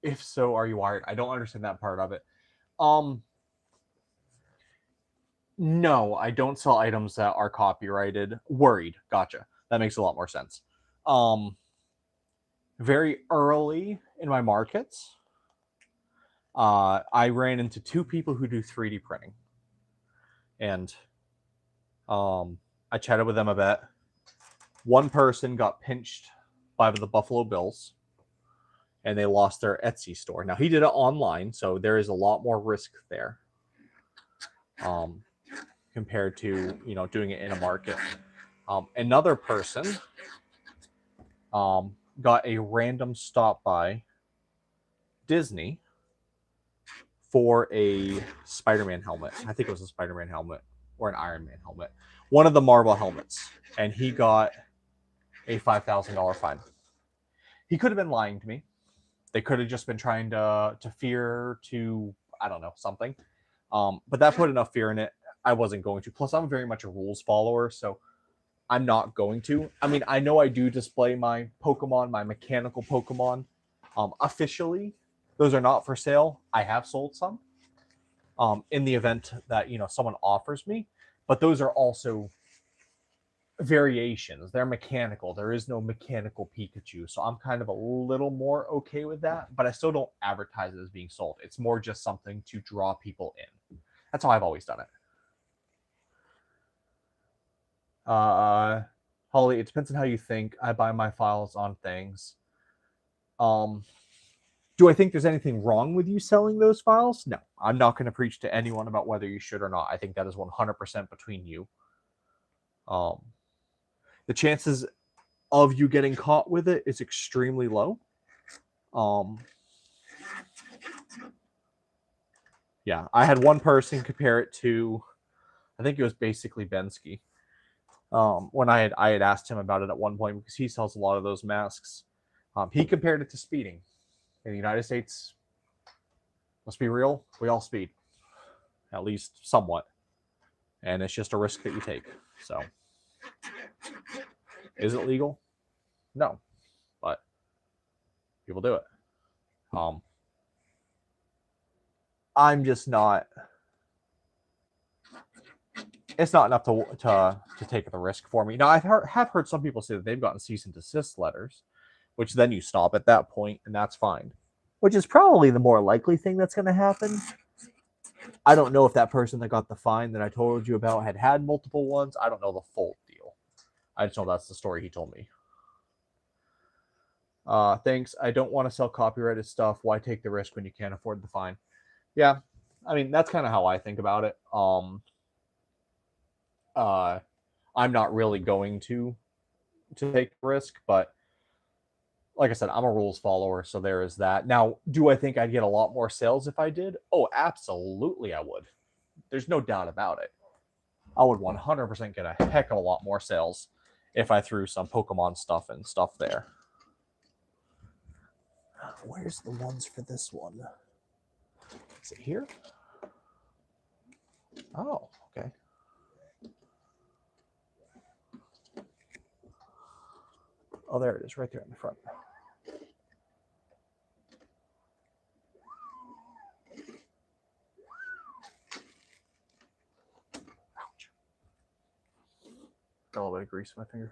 If so, are you wired? I don't understand that part of it. No, I don't sell items that are copyrighted. Worried. Gotcha. That makes a lot more sense. Very early in my markets, I ran into two people who do 3D printing. And I chatted with them a bit. One person got pinched by the Buffalo Bills, and they lost their Etsy store. Now, he did it online, so there is a lot more risk there compared to, doing it in a market. Another person got a random stop by Disney for a Spider-Man helmet. I think it was a Spider-Man helmet or an Iron Man helmet. One of the Marvel helmets. And he got a $5,000 fine. He could have been lying to me. They could have just been trying to fear to, I don't know, something. But that put enough fear in it. I wasn't going to. Plus, I'm very much a rules follower, so I'm not going to. I mean, I know I do display my Pokemon, my mechanical Pokemon. Officially, those are not for sale. I have sold some in the event that, someone offers me. But those are also variations. They're mechanical. There is no mechanical Pikachu. So I'm kind of a little more okay with that. But I still don't advertise it as being sold. It's more just something to draw people in. That's how I've always done it. Holly, it depends on how you think. I buy my files on things. Do I think there's anything wrong with you selling those files? No, I'm not going to preach to anyone about whether you should or not. I think that is 100% between you. The chances of you getting caught with it is extremely low. Yeah, I had one person compare it to, I think it was basically Bensky. When I had asked him about it at one point because he sells a lot of those masks. He compared it to speeding. In the United States, let's be real, we all speed, at least somewhat, and it's just a risk that you take. So, is it legal? No, but people do it. I'm just not. It's not enough to take the risk for me. Now, have heard some people say that they've gotten cease and desist letters, which then you stop at that point, and that's fine. Which is probably the more likely thing that's going to happen. I don't know if that person that got the fine that I told you about had multiple ones. I don't know the full deal. I just know that's the story he told me. Thanks. I don't want to sell copyrighted stuff. Why take the risk when you can't afford the fine? Yeah, I mean, that's kind of how I think about it. I'm not really going to take risk, but like I said, I'm a rules follower, so there is that. Now, do I think I'd get a lot more sales if I did? Oh, absolutely I would. There's no doubt about it. I would 100% get a heck of a lot more sales if I threw some Pokemon stuff and stuff there. Where's the ones for this one? Is it here? Oh, okay. Oh, there it is, right there in the front. Got a little bit of grease in my finger.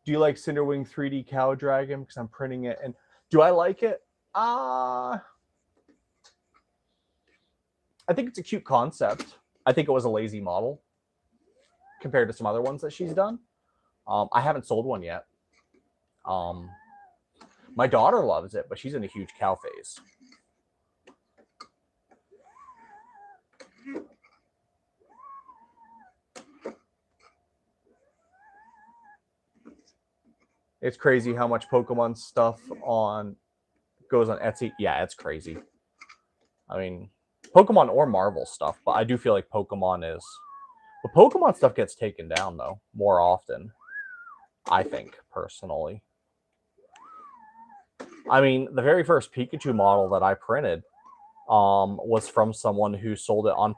Do you like Cinderwing 3D Cow Dragon? Because I'm printing it. And do I like it? I think it's a cute concept. I think it was a lazy model compared to some other ones that she's done. I haven't sold one yet. My daughter loves it, but she's in a huge cow phase. It's crazy how much Pokemon stuff goes on Etsy. Yeah, it's crazy. I mean, Pokemon or Marvel stuff, but I do feel like Pokemon is. But Pokemon stuff gets taken down though more often. I think personally. I mean, the very first Pikachu model that I printed was from someone who sold it on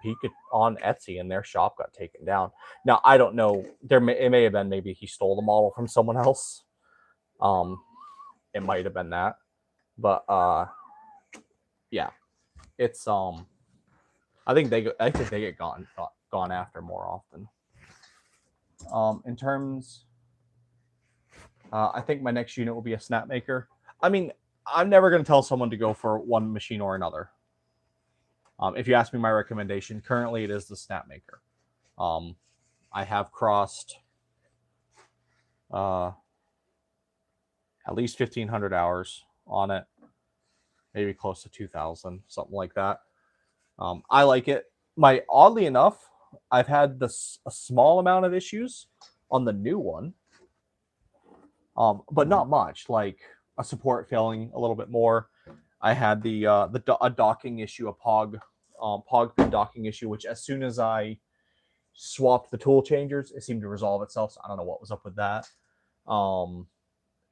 Etsy, and their shop got taken down. Now I don't know. It may have been maybe he stole the model from someone else. It might have been that, but yeah, it's I think they get gone after more often. In terms, I think my next unit will be a snap maker. I mean, I'm never going to tell someone to go for one machine or another. If you ask me my recommendation, currently it is the snap maker. I have crossed at least 1,500 hours on it, maybe close to 2,000, something like that. I like it. Oddly enough, I've had a small amount of issues on the new one, but not much. Like a support failing a little bit more. I had a docking issue, a pog pin docking issue, which as soon as I swapped the tool changers, it seemed to resolve itself. So I don't know what was up with that.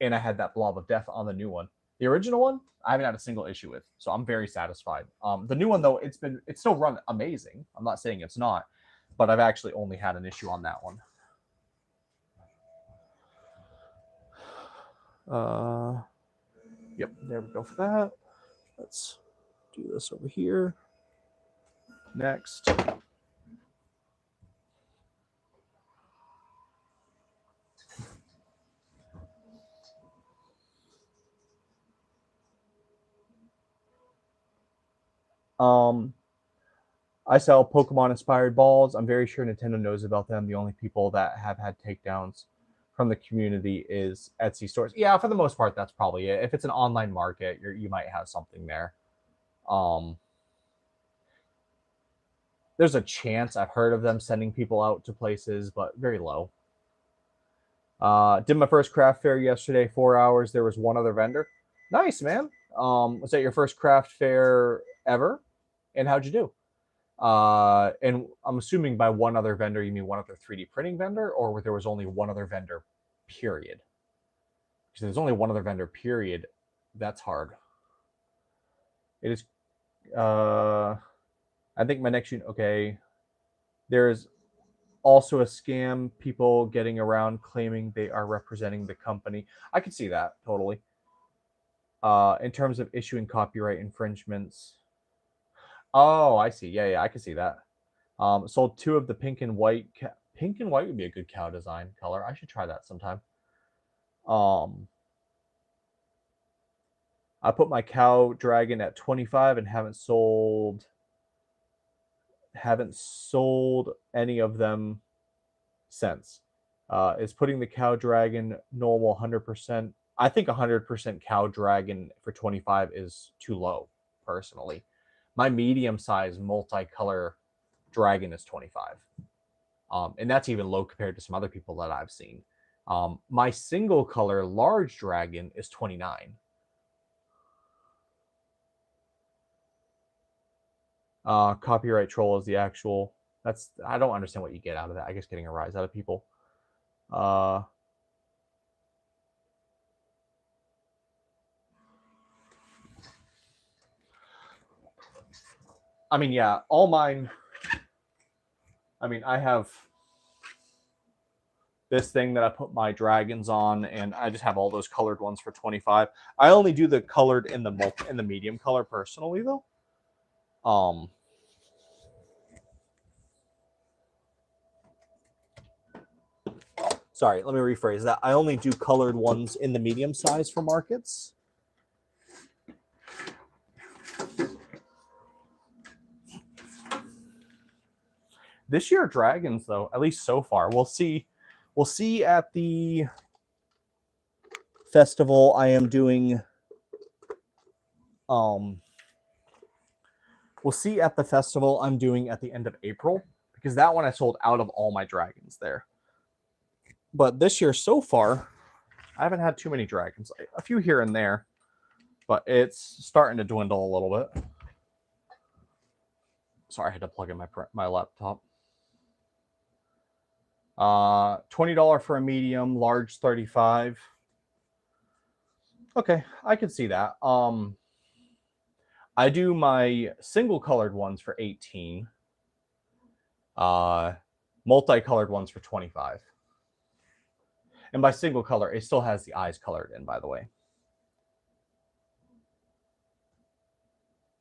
And I had that blob of death on the new one. The original one, I haven't had a single issue with, so I'm very satisfied. The new one though, it's still run amazing. I'm not saying it's not, but I've actually only had an issue on that one. Yep, there we go for that. Let's do this over here. Next. I sell Pokemon inspired balls. I'm very sure Nintendo knows about them. The only people that have had takedowns from the community is Etsy stores. Yeah, for the most part, that's probably it. If it's an online market, you might have something there. There's a chance I've heard of them sending people out to places, but very low. Did my first craft fair yesterday, 4 hours. There was one other vendor. Nice, man. Was that your first craft fair ever? And how'd you do? And I'm assuming by one other vendor, you mean one other 3D printing vendor, or there was only one other vendor, period? Because there's only one other vendor, period. That's hard. It is. I think my next unit. Okay. There's also a scam. People getting around claiming they are representing the company. I can see that totally. In terms of issuing copyright infringements. Oh, I see. Yeah, I can see that. Sold 2 of the pink and white. Pink and white would be a good cow design color. I should try that sometime. I put my cow dragon at 25 and haven't sold any of them since. Is putting the cow dragon normal 100%. I think 100% cow dragon for 25 is too low, personally. My medium size multicolor dragon is 25. And that's even low compared to some other people that I've seen. My single color large dragon is 29. Copyright troll is the actual. I don't understand what you get out of that. I guess getting a rise out of people. I mean, yeah, all mine. I mean, I have this thing that I put my dragons on, and I just have all those colored ones for 25. I only do the colored in the medium color personally though. Sorry, let me rephrase that. I only do colored ones in the medium size for markets. This year, dragons, though, at least so far, we'll see. We'll see at the festival. I am doing. We'll see at the festival I'm doing at the end of April, because that one I sold out of all my dragons there. But this year so far, I haven't had too many dragons. A few here and there, but it's starting to dwindle a little bit. Sorry, I had to plug in my laptop. $20 for a medium, large 35. Okay, I can see that. I do my single colored ones for 18. Multicolored ones for 25. And by single color, it still has the eyes colored in, by the way.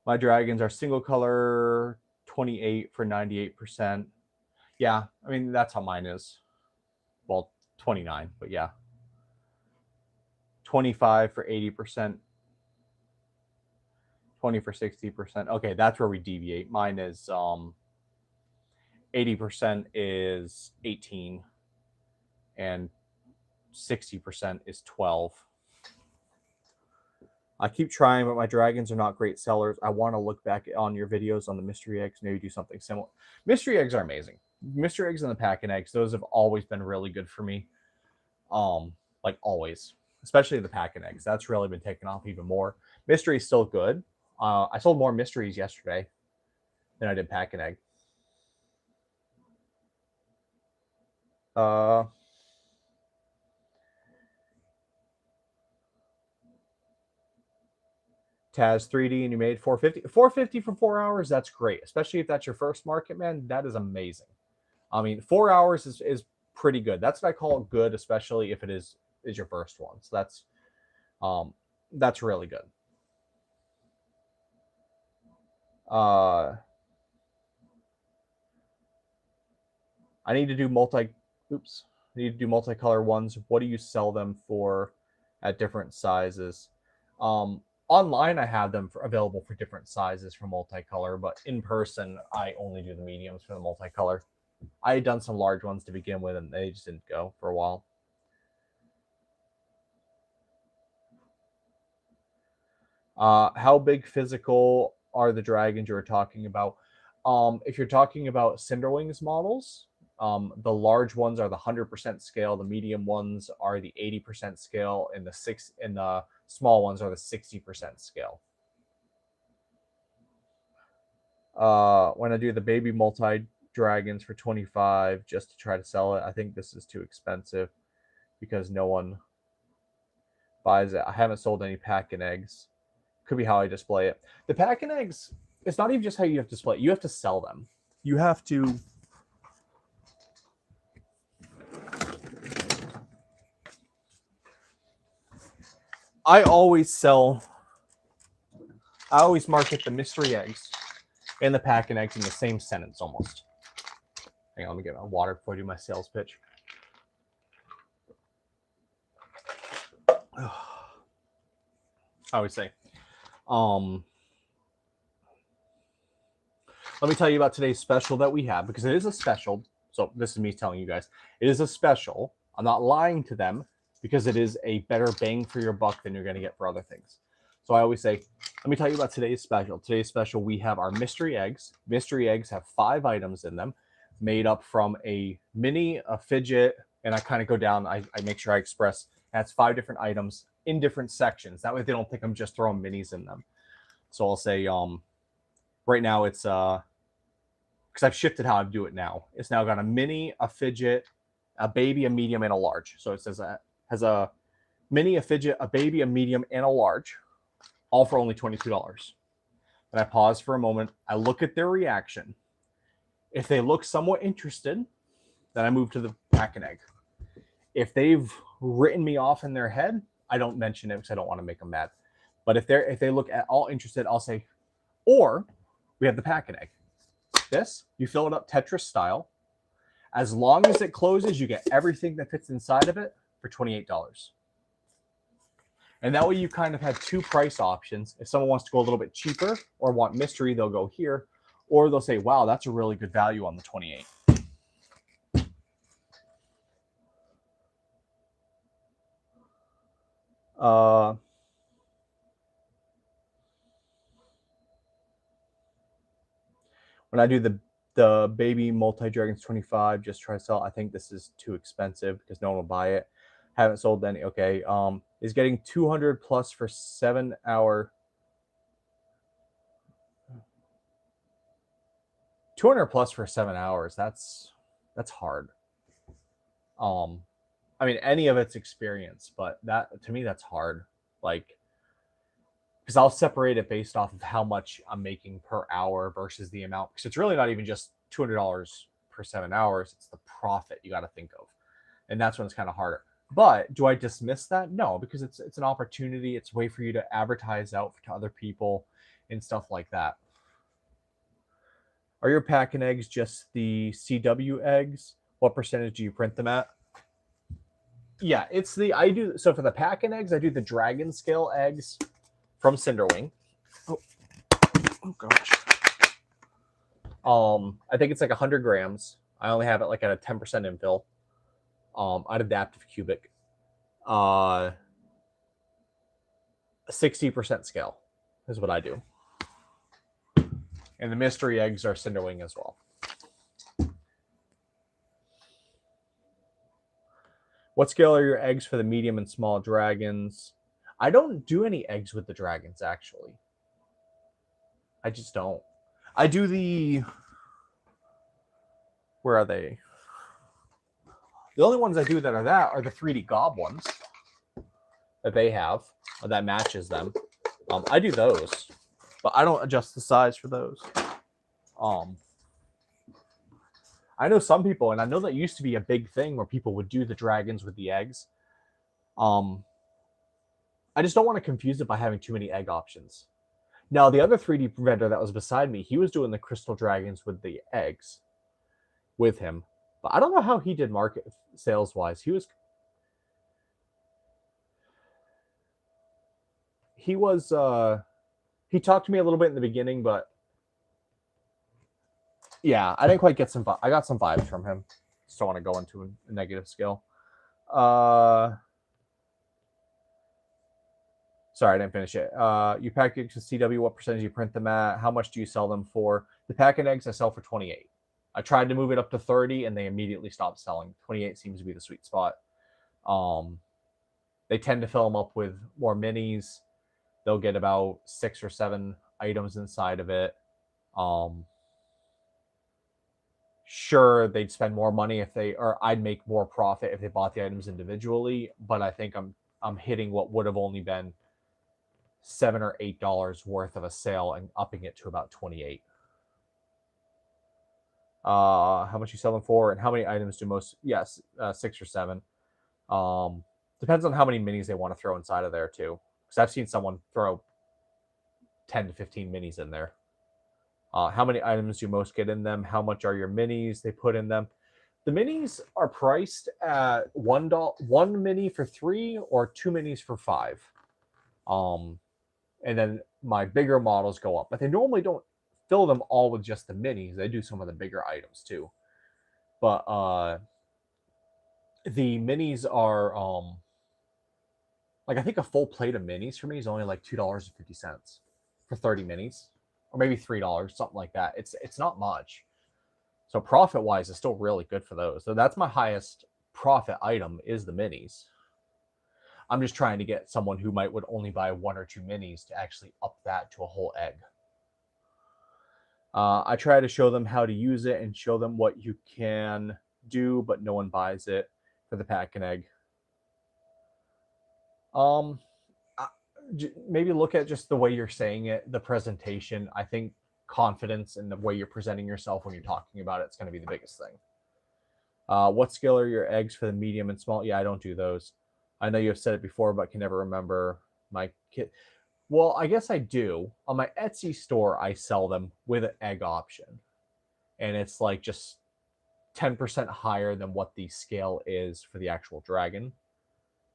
My dragons are single color, 28 for 98%. Yeah, I mean, that's how mine is. Well, 29, but yeah. 25 for 80%. 20 for 60%. Okay, that's where we deviate. Mine is 80% is 18 and 60% is 12. I keep trying, but my dragons are not great sellers. I want to look back on your videos on the mystery eggs, maybe do something similar. Mystery eggs are amazing. Mystery eggs and the packing eggs, those have always been really good for me. Like always, especially the packing eggs. That's really been taking off even more. Mystery is still good. I sold more mysteries yesterday than I did packing egg. Taz 3D and you made 450. 450 for 4 hours, that's great. Especially if that's your first market, man. That is amazing. I mean, 4 hours is pretty good. That's what I call good, especially if it is your first one. So that's really good. I need to do multicolor ones. What do you sell them for at different sizes? Online, I have them available for different sizes for multicolor, but in person, I only do the mediums for the multicolor. I had done some large ones to begin with, and they just didn't go for a while. How big physical are the dragons you're talking about? If you're talking about Cinderwings models, the large ones are the 100% scale, the medium ones are the 80% scale, and the small ones are the 60% scale. When I do the baby multi dragons for 25 just to try to sell it, I think this is too expensive because no one buys it. I haven't sold any packing eggs. Could be how I display it. The packing eggs, it's not even just how you have to display it. You have to sell them. You have to. I always market the mystery eggs and the packing eggs in the same sentence almost. Hang on, let me get my water before I do my sales pitch. I always say, let me tell you about today's special that we have, because it is a special. So this is me telling you guys, it is a special. I'm not lying to them, because it is a better bang for your buck than you're going to get for other things. So I always say, let me tell you about today's special. Today's special, we have our mystery eggs. Mystery eggs have 5 items in them, made up from a mini, a fidget, and I kind of go down. I make sure I express that's 5 different items in different sections. That way they don't think I'm just throwing minis in them. So I'll say, right now it's, because I've shifted how I do it now. It's now got a mini, a fidget, a baby, a medium, and a large. So it says that has a mini, a fidget, a baby, a medium, and a large, all for only $22. And I pause for a moment. I look at their reaction. If they look somewhat interested, then I move to the pack and egg. If they've written me off in their head, I don't mention it because I don't want to make them mad. But if they look at all interested, I'll say, or we have the pack and egg. This, you fill it up Tetris style. As long as it closes, you get everything that fits inside of it for $28. And that way you kind of have two price options. If someone wants to go a little bit cheaper or want mystery, they'll go here. Or they'll say, wow, that's a really good value on the 28. When I do the baby multi-dragons 25, just try to sell. I think this is too expensive because no one will buy it. Haven't sold any. Okay. Is getting 200 plus for 7 hour. 200 plus for 7 hours. That's hard. I mean, any of it's experience, but that to me, that's hard. Like, because I'll separate it based off of how much I'm making per hour versus the amount. Because it's really not even just $200 per 7 hours. It's the profit you got to think of. And that's when it's kind of harder. But do I dismiss that? No, because it's an opportunity. It's a way for you to advertise out to other people and stuff like that. Are your pack and eggs just the CW eggs? What percentage do you print them at? Yeah, it's the so for the pack and eggs, I do the dragon scale eggs from Cinderwing. Oh gosh. I think it's like 100 grams. I only have it like at a 10% infill. I'd adaptive cubic. 60% scale is what I do. And the mystery eggs are Cinderwing as well. What scale are your eggs for the medium and small dragons? I don't do any eggs with the dragons, actually. I just don't. I do the... Where are they? The only ones I do that are the 3D Gob ones that they have, or that matches them. I do those, but I don't adjust the size for those. I know some people, and I know that used to be a big thing where people would do the dragons with the eggs. I just don't want to confuse it by having too many egg options. Now, the other 3D vendor that was beside me, he was doing the crystal dragons with the eggs with him. But I don't know how he did market sales-wise. He talked to me a little bit in the beginning, but yeah, I didn't quite get I got some vibes from him. Just don't want to go into a negative skill. Sorry, I didn't finish it. You pack eggs with CW. What percentage you print them at? How much do you sell them for? The pack and eggs I sell for 28. I tried to move it up to 30, and they immediately stopped selling. 28 seems to be the sweet spot. They tend to fill them up with more minis. They'll get about 6 or 7 items inside of it. Sure, they'd spend more money or I'd make more profit if they bought the items individually, but I think I'm hitting what would have only been $7 or $8 worth of a sale and upping it to about 28. How much you sell them for, and how many items do most? Yes, 6 or 7. Depends on how many minis they want to throw inside of there too. Because I've seen someone throw 10 to 15 minis in there. How many items do most get in them? How much are your minis they put in them? The minis are priced at one mini for $3 or 2 minis for $5. And then my bigger models go up, but they normally don't fill them all with just the minis. They do some of the bigger items too. But the minis are like I think a full plate of minis for me is only like $2.50 for 30 minis. Or maybe $3, something like that. It's not much. So profit-wise, it's still really good for those. So that's my highest profit item is the minis. I'm just trying to get someone who would only buy 1 or 2 minis to actually up that to a whole egg. I try to show them how to use it and show them what you can do, but no one buys it for the pack and egg. Maybe look at just the way you're saying it, the presentation. I think confidence in the way you're presenting yourself when you're talking about it's going to be the biggest thing. What scale are your eggs for the medium and small? Yeah, I don't do those. I know you have said it before, but can never remember my kit. Well, I guess I do. On my Etsy store, I sell them with an egg option. And it's like just 10% higher than what the scale is for the actual dragon.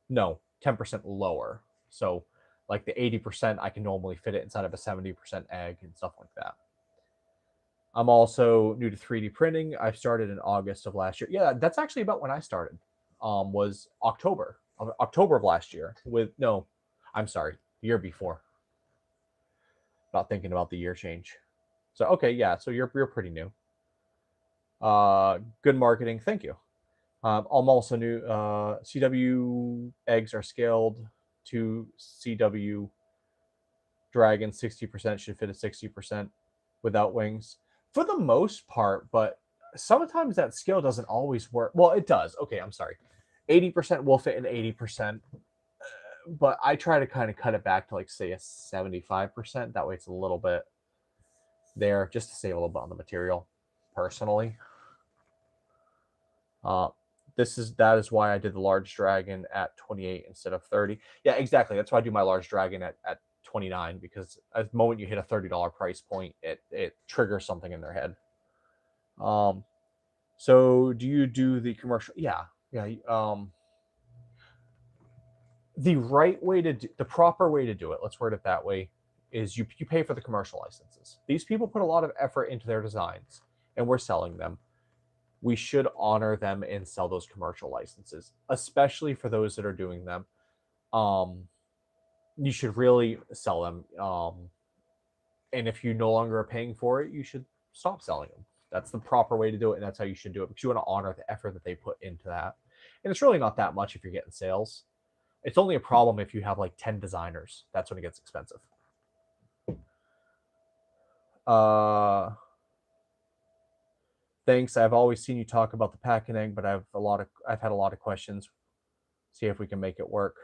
No, 10% lower. So like the 80%, I can normally fit it inside of a 70% egg and stuff like that. I'm also new to 3D printing. I started in August of last year. Yeah, that's actually about when I started. Was October of last year. I'm sorry, the year before. Not thinking about the year change. So okay, yeah. So you're pretty new. Good marketing. Thank you. I'm also new. CW eggs are scaled to CW dragon. 60% should fit a 60% without wings for the most part, but sometimes that scale doesn't always work. Well, it does. Okay, I'm sorry. 80% will fit in 80%, but I try to kind of cut it back to like say a 75%. That way it's a little bit there just to save a little bit on the material personally. That is why I did the large dragon at 28 instead of 30. Yeah, exactly. That's why I do my large dragon at 29, because at the moment you hit a $30 price point, it triggers something in their head. So do you do the commercial? Yeah. The right way to do, the proper way to do it, let's word it that way, is you pay for the commercial licenses. These people put a lot of effort into their designs, and we're selling them. We should honor them and sell those commercial licenses, especially for those that are doing them. You should really sell them. And if you no longer are paying for it, you should stop selling them. That's the proper way to do it, and that's how you should do it, because you want to honor the effort that they put into that. And it's really not that much if you're getting sales. It's only a problem if you have like 10 designers. That's when it gets expensive. Thanks. I've always seen you talk about the pack and egg, but I've had a lot of questions. See if we can make it work.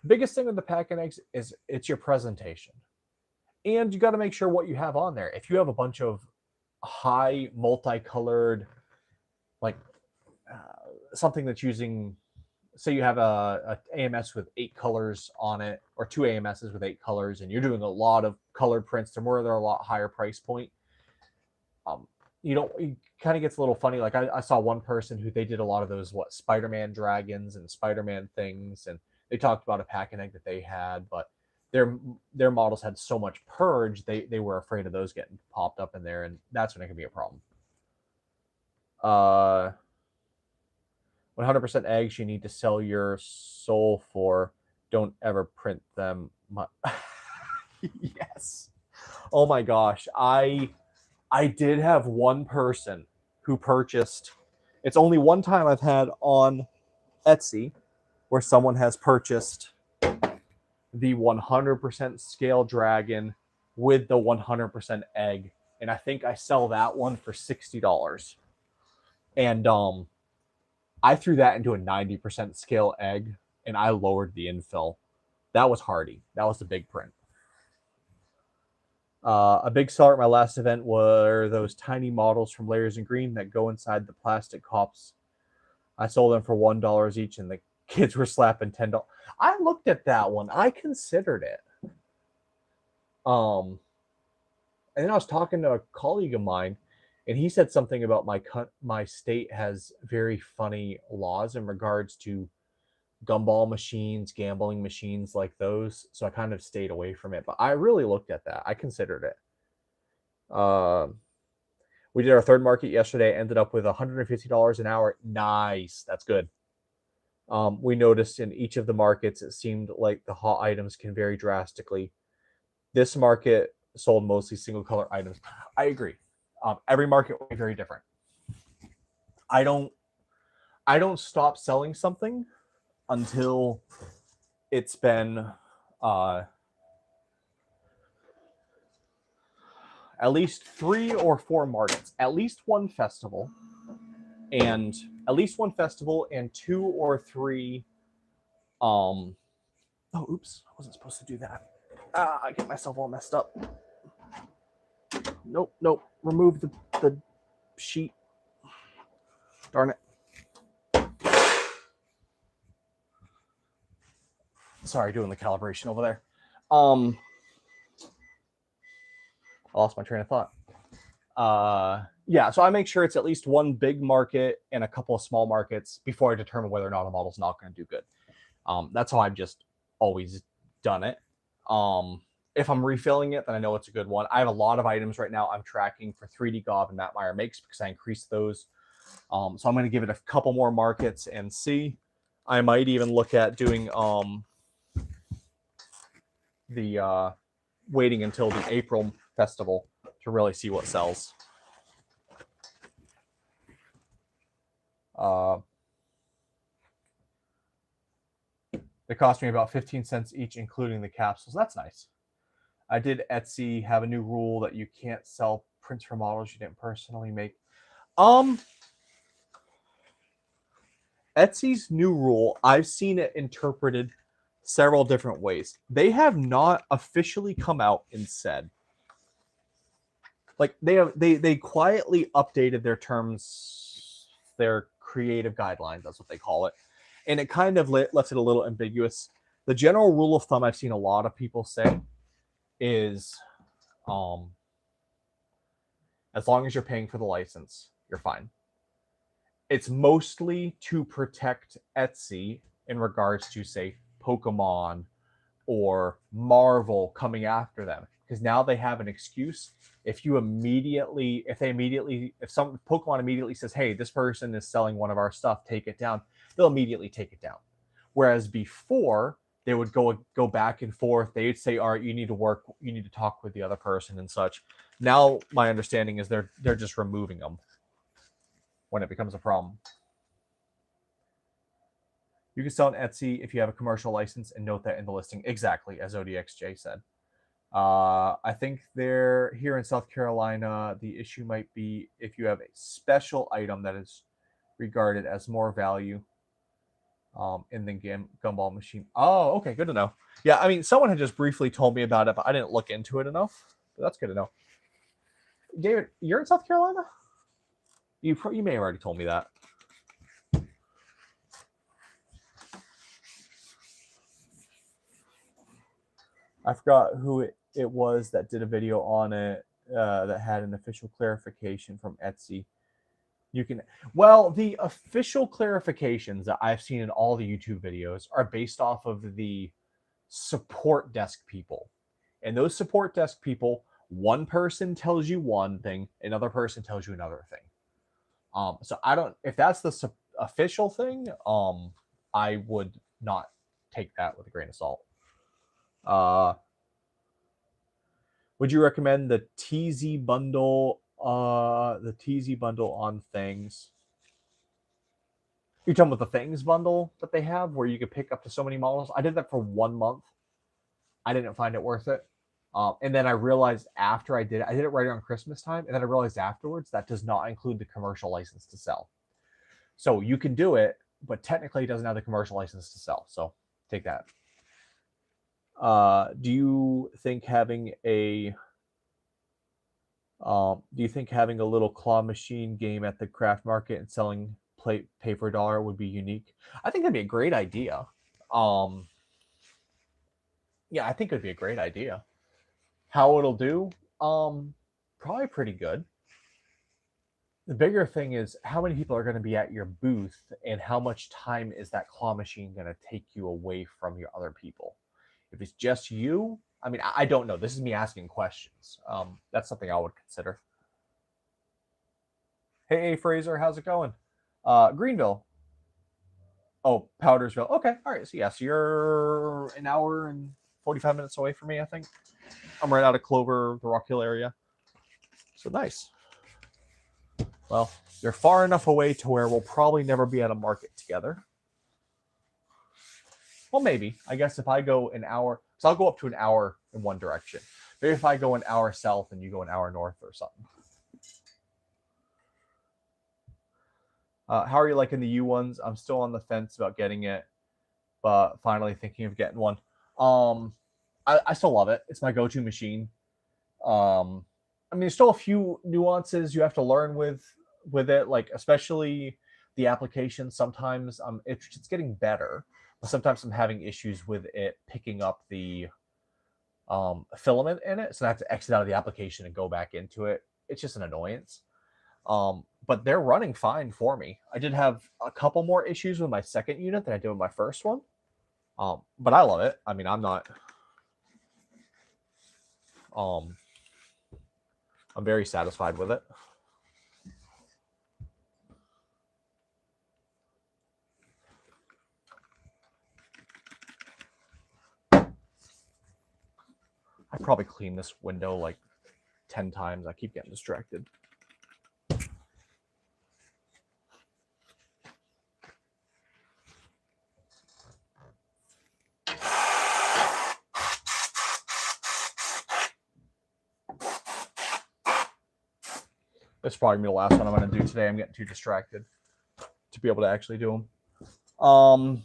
The biggest thing with the pack and eggs is it's your presentation. And you got to make sure what you have on there. If you have a bunch of high multicolored, like something that's using, say you have a AMS with 8 colors on it, or 2 AMSs with 8 colors, and you're doing a lot of colored prints to where they're a lot higher price point. It kind of gets a little funny. Like I saw one person who they did a lot of those Spider-Man dragons and Spider-Man things, and they talked about a pack and egg that they had, but their models had so much purge, they were afraid of those getting popped up in there, and that's when it can be a problem. 100% eggs you need to sell your soul for. Don't ever print them. Yes. Oh my gosh. I did have one person who purchased. It's only one time I've had on Etsy where someone has purchased the 100% scale dragon with the 100% egg, and I think I sell that one for $60. And I threw that into a 90% scale egg, and I lowered the infill. That was hardy. That was the big print. A big seller at my last event were those tiny models from Layers in Green that go inside the plastic cups. I sold them for $1 each, and the kids were slapping $10. I looked at that one. I considered it. And then I was talking to a colleague of mine, and he said something about my state has very funny laws in regards to gumball machines, gambling machines like those. So I kind of stayed away from it. But I really looked at that. I considered it. We did our third market yesterday. Ended up with $150 an hour. Nice. That's good. We noticed in each of the markets, it seemed like the hot items can vary drastically. This market sold mostly single color items. I agree. Every market will be very different. I don't stop selling something until it's been at least 3 or 4 markets, at least one festival, and 2 or 3 oops, I wasn't supposed to do that. I get myself all messed up. Nope. Remove the sheet. Darn it. Sorry, doing the calibration over there. I lost my train of thought. Yeah, so I make sure it's at least one big market and a couple of small markets before I determine whether or not a model's not going to do good. That's how I've just always done it. If I'm refilling it, then I know it's a good one. I have a lot of items right now I'm tracking for 3D Gob and Matt Meyer makes because I increased those. So I'm going to give it a couple more markets and see. I might even look at doing the waiting until the April festival to really see what sells. They cost me about 15 cents each, including the capsules. That's nice. I did Etsy have a new rule that you can't sell prints for models you didn't personally make. Etsy's new rule, I've seen it interpreted several different ways. They have not officially come out and said, like they quietly updated their terms, their creative guidelines, that's what they call it. And it kind of lets it a little ambiguous. The general rule of thumb I've seen a lot of people say is as long as you're paying for the license, you're fine. It's mostly to protect Etsy in regards to, say, Pokemon or Marvel coming after them, because now they have an excuse. If some Pokemon immediately says, hey, this person is selling one of our stuff, take it down, they'll immediately take it down. Whereas before, they would go back and forth. They'd say, all right, you need to talk with the other person and such. Now my understanding is they're just removing them when it becomes a problem. You can sell on Etsy if you have a commercial license, and note that in the listing. Exactly, as ODXJ said. I think they're here in South Carolina. The issue might be if you have a special item that is regarded as more value in the gumball machine. Oh, okay, good to know. Yeah, I mean, someone had just briefly told me about it, but I didn't look into it enough. But that's good to know. David, you're in South Carolina? You may have already told me that. I forgot who it was that did a video on it that had an official clarification from Etsy. The official clarifications that I've seen in all the YouTube videos are based off of the support desk people. And those support desk people, one person tells you one thing, another person tells you another thing. So if that's the official thing, I would not take that with a grain of salt. Would you recommend the TZ bundle? The TZ bundle on things. You're talking about the things bundle that they have, where you could pick up to so many models. I did that for 1 month. I didn't find it worth it. And then I realized after I did it right around Christmas time, and then I realized afterwards that does not include the commercial license to sell. So you can do it, but technically it doesn't have the commercial license to sell. So take that. Do you think having a little claw machine game at the craft market and selling pay for $1 would be unique? I think that'd be a great idea. Yeah, I think it'd be a great idea. How it'll do? Probably pretty good. The bigger thing is how many people are going to be at your booth, and how much time is that claw machine going to take you away from your other people? If it's just you, I mean, I don't know. This is me asking questions. That's something I would consider. Hey, Fraser, how's it going? Greenville. Oh, Powdersville. Okay, all right. So yeah, so you're an hour and 45 minutes away from me, I think. I'm right out of Clover, the Rock Hill area. So nice. Well, you're far enough away to where we'll probably never be at a market together. Well, maybe. I guess if I go an hour, so I'll go up to an hour in one direction. Maybe if I go an hour south and you go an hour north or something. How are you liking the U1s? I'm still on the fence about getting it, but finally thinking of getting one. I still love it. It's my go-to machine. I mean, there's still a few nuances you have to learn with it, like especially the application. Sometimes it's getting better, sometimes I'm having issues with it picking up the filament in it, so I have to exit out of the application and go back into it. It's just an annoyance. But they're running fine for me. I did have a couple more issues with my second unit than I did with my first one. But I love it. I mean, I'm very satisfied with it. I probably cleaned this window like 10 times. I keep getting distracted. This is probably gonna be the last one I'm going to do today. I'm getting too distracted to be able to actually do them.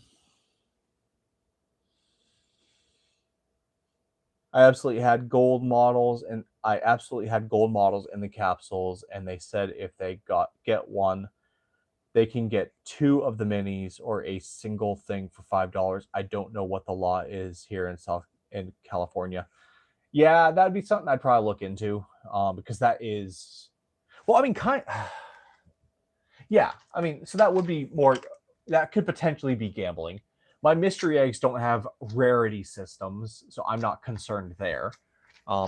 I absolutely had gold models, and I absolutely had gold models in the capsules, and they said if they get one, they can get 2 of the minis or a single thing for $5. I don't know what the law is here in California. Yeah, that'd be something I'd probably look into, because that is, well, I mean, yeah, I mean, so that would be more, that could potentially be gambling. My mystery eggs don't have rarity systems, so I'm not concerned there.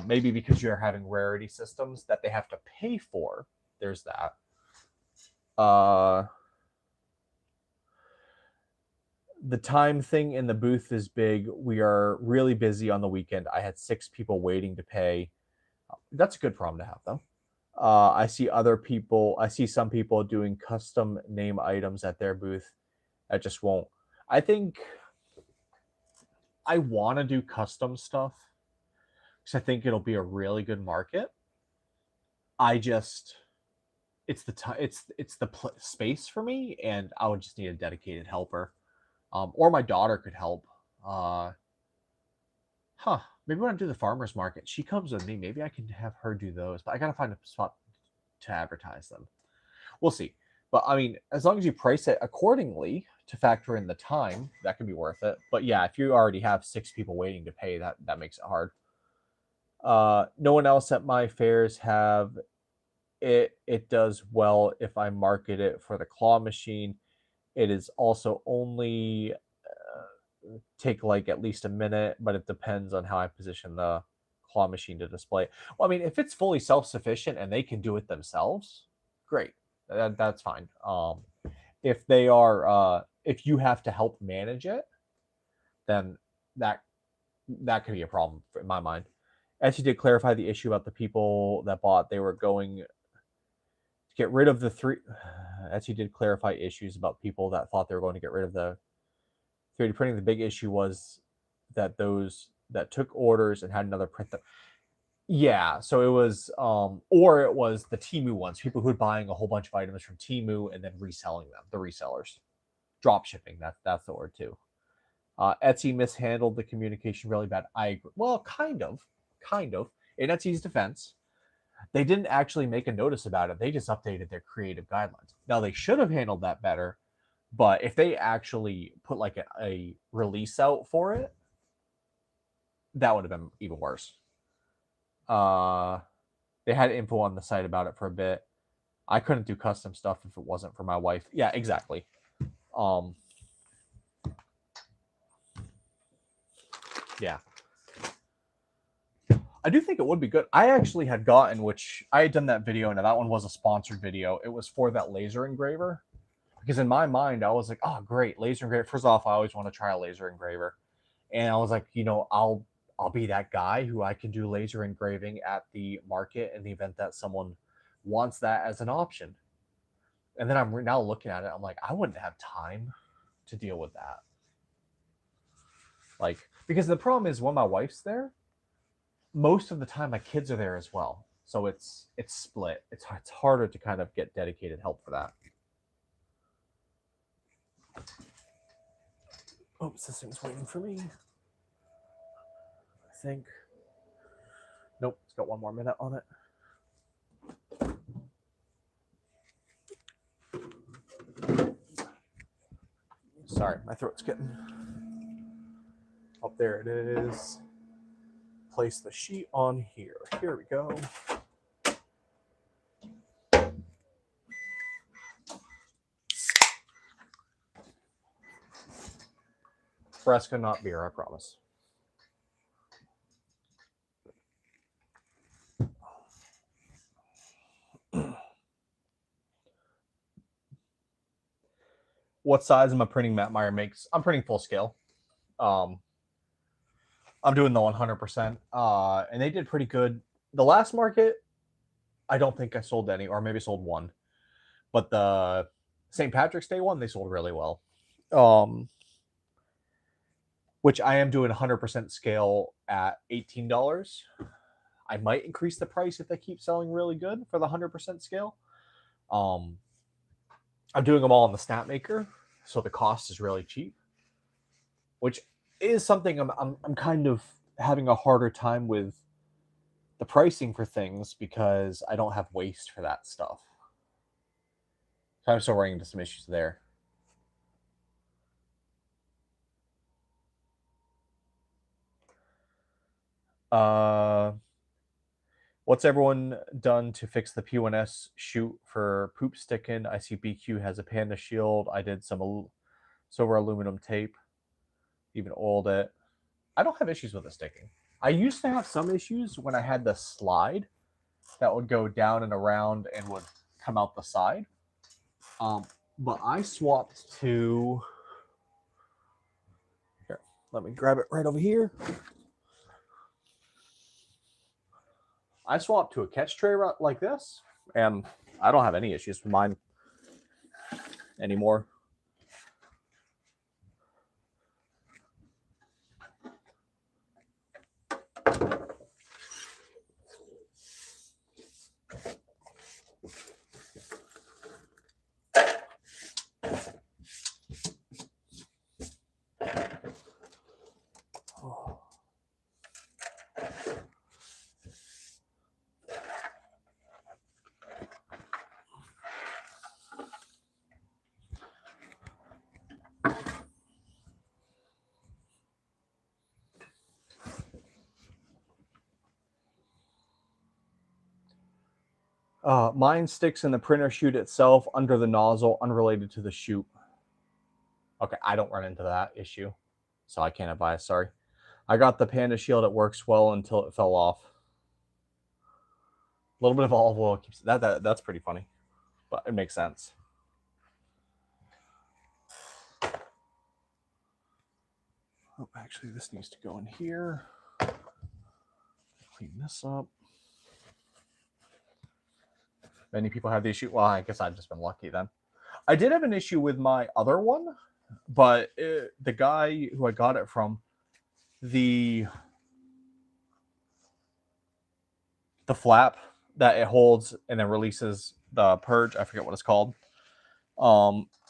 Maybe because you're having rarity systems that they have to pay for. There's that. The time thing in the booth is big. We are really busy on the weekend. I had 6 people waiting to pay. That's a good problem to have, though. I see some people doing custom name items at their booth. I just won't. I think I want to do custom stuff because I think it'll be a really good market. It's the space for me, and I would just need a dedicated helper, or my daughter could help. Maybe when I do the farmers market, she comes with me. Maybe I can have her do those, but I gotta find a spot to advertise them. We'll see. But I mean, as long as you price it accordingly to factor in the time, that could be worth it. But yeah, if you already have 6 people waiting to pay, that makes it hard. No one else at my fairs have it. It does well if I market it for the claw machine. It is also only take like at least a minute, but it depends on how I position the claw machine to display. Well, I mean, if it's fully self-sufficient and they can do it themselves, great. That's fine. If they are, if you have to help manage it, then that could be a problem in my mind. As you did clarify the issue about the people that bought, they were going to get rid of the 3. As you did clarify issues about people that thought they were going to get rid of the 3D printing, the big issue was that those that took orders and had another print them. Yeah, so it was, or it was the Temu ones, people who were buying a whole bunch of items from Temu and then reselling them, the resellers. Drop shipping, that's the word too. Etsy mishandled the communication really bad. I agree. Well, kind of. In Etsy's defense, they didn't actually make a notice about it. They just updated their creative guidelines. Now, they should have handled that better, but if they actually put like a release out for it, that would have been even worse. They had info on the site about it for a bit. I couldn't do custom stuff if it wasn't for my wife. Yeah, exactly. Yeah. I do think it would be good. I actually had gotten, which I had done that video, and that one was a sponsored video. It was for that laser engraver. Because in my mind, I was like, oh, great, laser engraver. First off, I always want to try a laser engraver. And I was like, I'll be that guy who I can do laser engraving at the market in the event that someone wants that as an option. And then I'm now looking at it, I'm like, I wouldn't have time to deal with that. Like, because the problem is when my wife's there, most of the time my kids are there as well. So it's split. It's harder to kind of get dedicated help for that. Oops, this thing's waiting for me. I think. Nope, it's got 1 more minute on it. Sorry, my throat's getting Oh, there it is. Place the sheet on here. Here we go. Fresca, not beer, I promise. What size am I printing Matt Meyer makes? I'm printing full scale. I'm doing the 100%. And they did pretty good. The last market, I don't think I sold any, or maybe sold one. But the St. Patrick's Day one, they sold really well. Which I am doing 100% scale at $18. I might increase the price if they keep selling really good for the 100% scale. I'm doing them all in the Snap Maker, so the cost is really cheap, which is something I'm kind of having a harder time with the pricing for things because I don't have waste for that stuff. So I'm still running into some issues there. What's everyone done to fix the P1S chute for poop sticking? I see BQ has a Panda shield. I did some silver aluminum tape, even oiled it. I don't have issues with it sticking. I used to have some issues when I had the slide that would go down and around and would come out the side. But I swapped to... Here, let me grab it right over here. I swapped to a catch tray like this, and I don't have any issues with mine anymore. Mine sticks in the printer chute itself under the nozzle, unrelated to the chute. Okay, I don't run into that issue, so I can't advise. Sorry. I got the Panda shield. It works well until it fell off. A little bit of olive oil keeps that's pretty funny, but it makes sense. Oh, actually, this needs to go in here. Clean this up. Many people have the issue. Well, I guess I've just been lucky then. I did have an issue with my other one, but the guy who I got it from, the flap that it holds and then releases the purge, I forget what it's called.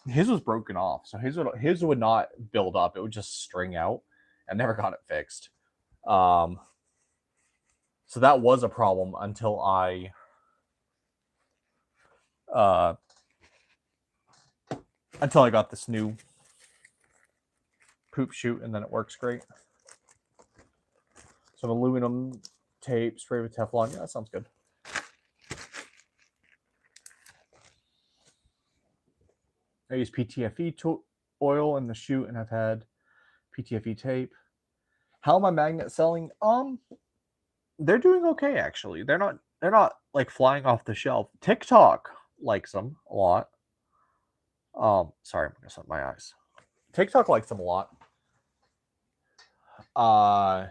His was broken off, so his would not build up; it would just string out. I never got it fixed. So that was a problem until I got this new poop chute, and then it works great. Some aluminum tape, spray with Teflon. Yeah, that sounds good. I use PTFE oil in the chute, and I've had PTFE tape. How am I magnet selling? They're doing okay actually. They're not like flying off the shelf. TikTok likes them a lot. Sorry, I'm gonna set my eyes. TikTok likes them a lot. I've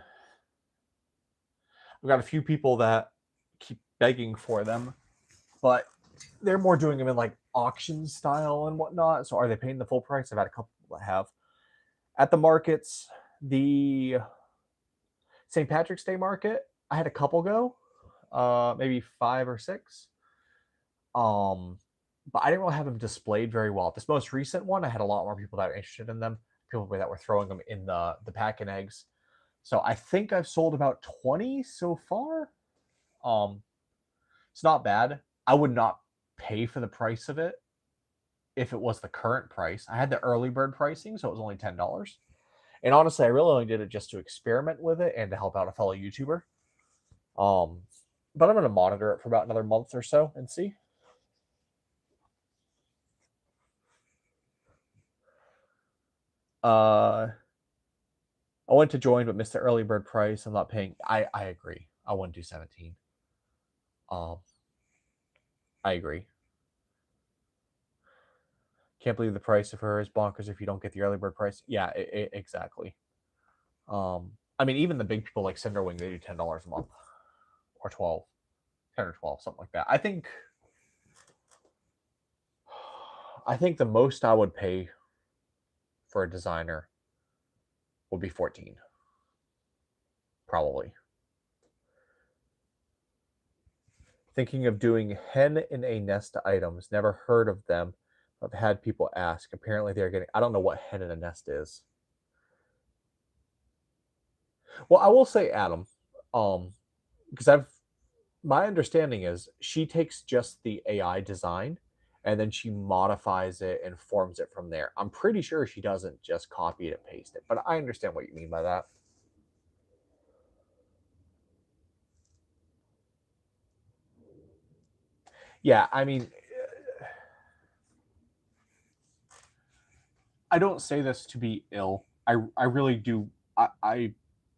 got a few people that keep begging for them, but they're more doing them in like auction style and whatnot. So are they paying the full price? I've had a couple that have. At the markets, the St. Patrick's Day market, I had a couple go, maybe 5 or 6. But I didn't really have them displayed very well. This most recent one, I had a lot more people that were interested in them, people that were throwing them in the pack and eggs. So I think I've sold about 20 so far. It's not bad. I would not pay for the price of it if it was the current price. I had the early bird pricing, so it was only $10. And honestly, I really only did it just to experiment with it and to help out a fellow YouTuber. But I'm going to monitor it for about another month or so and see. I went to join, but missed the early bird price. I'm not paying. I agree. I wouldn't do 17. I agree. Can't believe the price of her is bonkers if you don't get the early bird price. Yeah, exactly. I mean, even the big people like Cinderwing, they do $10 a month or 12, 10 or 12, something like that. I think the most I would pay for a designer would be 14. Probably. Thinking of doing hen in a nest items. Never heard of them. I've had people ask. Apparently they're getting, I don't know what hen in a nest is. Well, I will say, Adam, because my understanding is she takes just the AI design and then she modifies it and forms it from there. I'm pretty sure she doesn't just copy it and paste it, but I understand what you mean by that. Yeah, I mean, I don't say this to be ill. I really do. I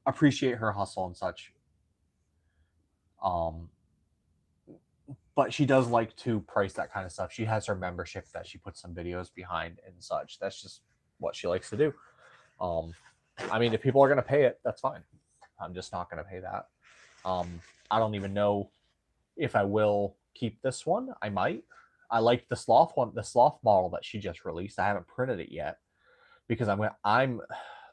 appreciate her hustle and such. But she does like to price that kind of stuff. She has her membership that she puts some videos behind and such. That's just what she likes to do. I mean, if people are going to pay it, that's fine. I'm just not going to pay that. I don't even know if I will keep this one. I might. I like the sloth one, the sloth model that she just released. I haven't printed it yet because I'm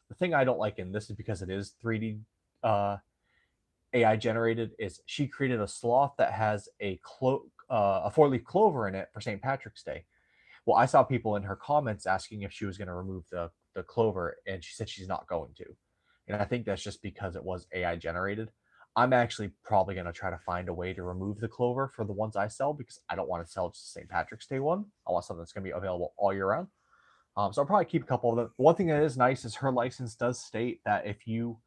the thing I don't like in this is because it is 3D AI generated. Is she created a sloth that has a 4-leaf clover in it for St. Patrick's Day. Well, I saw people in her comments asking if she was going to remove the clover, and she said she's not going to. And I think that's just because it was AI generated. I'm actually probably going to try to find a way to remove the clover for the ones I sell because I don't want to sell just the St. Patrick's Day one. I want something that's going to be available all year round. So I'll probably keep a couple of them. One thing that is nice is her license does state that if you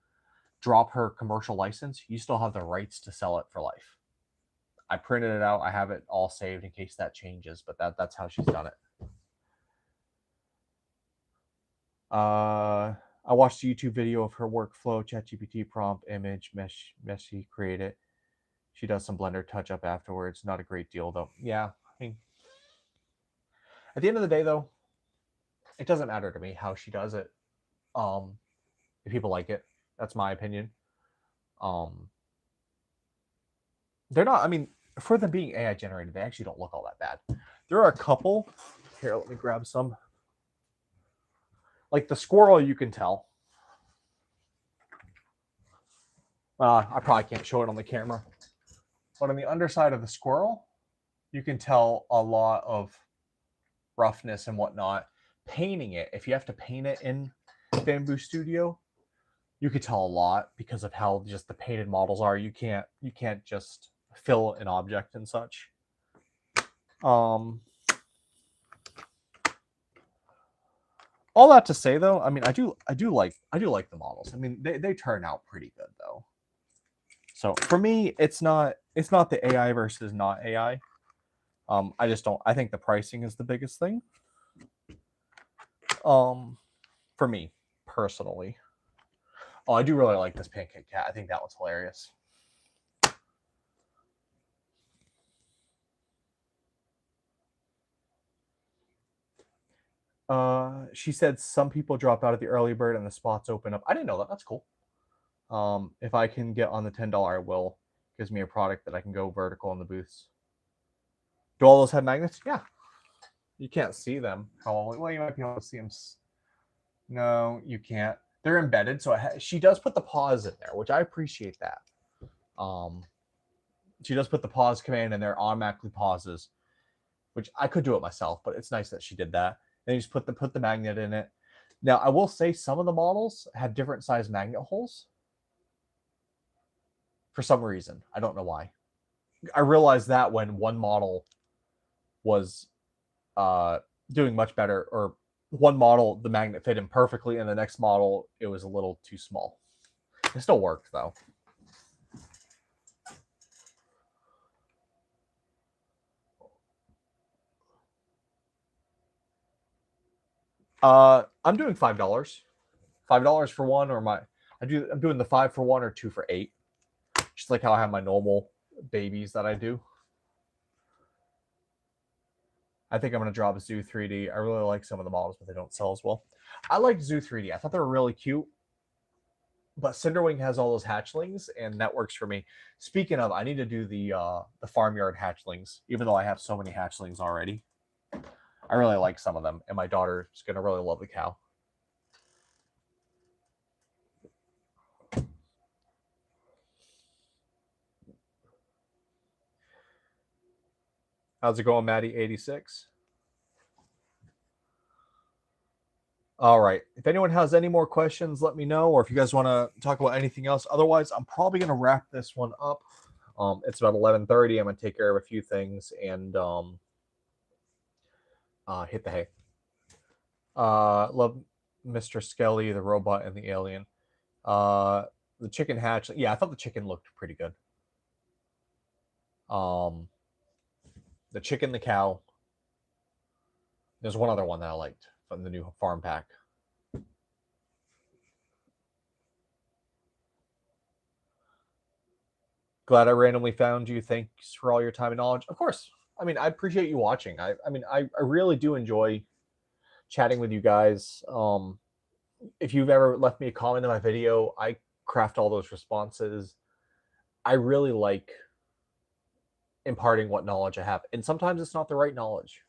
drop her commercial license, you still have the rights to sell it for life. I printed it out. I have it all saved in case that changes, but that's how she's done it. I watched a YouTube video of her workflow, ChatGPT prompt, image, Messi create it. She does some Blender touch up afterwards. Not a great deal though. Yeah, I mean, at the end of the day though, it doesn't matter to me how she does it. If people like it, that's my opinion. They're not. I mean, for them being AI generated, they actually don't look all that bad. There are a couple. Here, let me grab some. Like the squirrel, you can tell. I probably can't show it on the camera. But on the underside of the squirrel, you can tell a lot of roughness and whatnot. Painting it, if you have to paint it in Bamboo Studio, you could tell a lot because of how just the painted models are. You can't just fill an object and such. All that to say though, I mean, I do like the models. I mean, they turn out pretty good though. So for me, it's not the AI versus not AI. I just don't. I think the pricing is the biggest thing. For me personally. Oh, I do really like this pancake cat. I think that one's hilarious. She said some people drop out of the early bird and the spots open up. I didn't know that. That's cool. If I can get on the $10, I will. Gives me a product that I can go vertical in the booths. Do all those have magnets? Yeah. You can't see them. Well, you might be able to see them. No, you can't. They're embedded, so she does put the pause in there, which I appreciate that. She does put the pause command in there, automatically pauses, which I could do it myself, but it's nice that she did that. Then you just put the magnet in it. Now, I will say some of the models have different size magnet holes for some reason. I don't know why. I realized that when one model was doing much better, or one model, the magnet fit in perfectly, and the next model, it was a little too small. It still worked, though. I'm doing $5. $5 for one, or I'm doing the 5 for 1 or 2 for 8. Just like how I have my normal babies that I do. I think I'm going to drop Zoo 3D. I really like some of the models, but they don't sell as well. I like Zoo 3D. I thought they were really cute. But Cinderwing has all those hatchlings, and that works for me. Speaking of, I need to do the farmyard hatchlings, even though I have so many hatchlings already. I really like some of them, and my daughter's going to really love the cow. How's it going, Maddie86? All right. If anyone has any more questions, let me know. Or if you guys want to talk about anything else. Otherwise, I'm probably going to wrap this one up. It's about 11:30. I'm going to take care of a few things and hit the hay. Love Mr. Skelly, the robot, and the alien. The chicken hatch. Yeah, I thought the chicken looked pretty good. The chicken, the cow. There's one other one that I liked from the new farm pack. Glad I randomly found you. Thanks for all your time and knowledge. Of course. I mean, I appreciate you watching. I really do enjoy chatting with you guys. If you've ever left me a comment on my video, I craft all those responses. I really like imparting what knowledge I have. And sometimes it's not the right knowledge.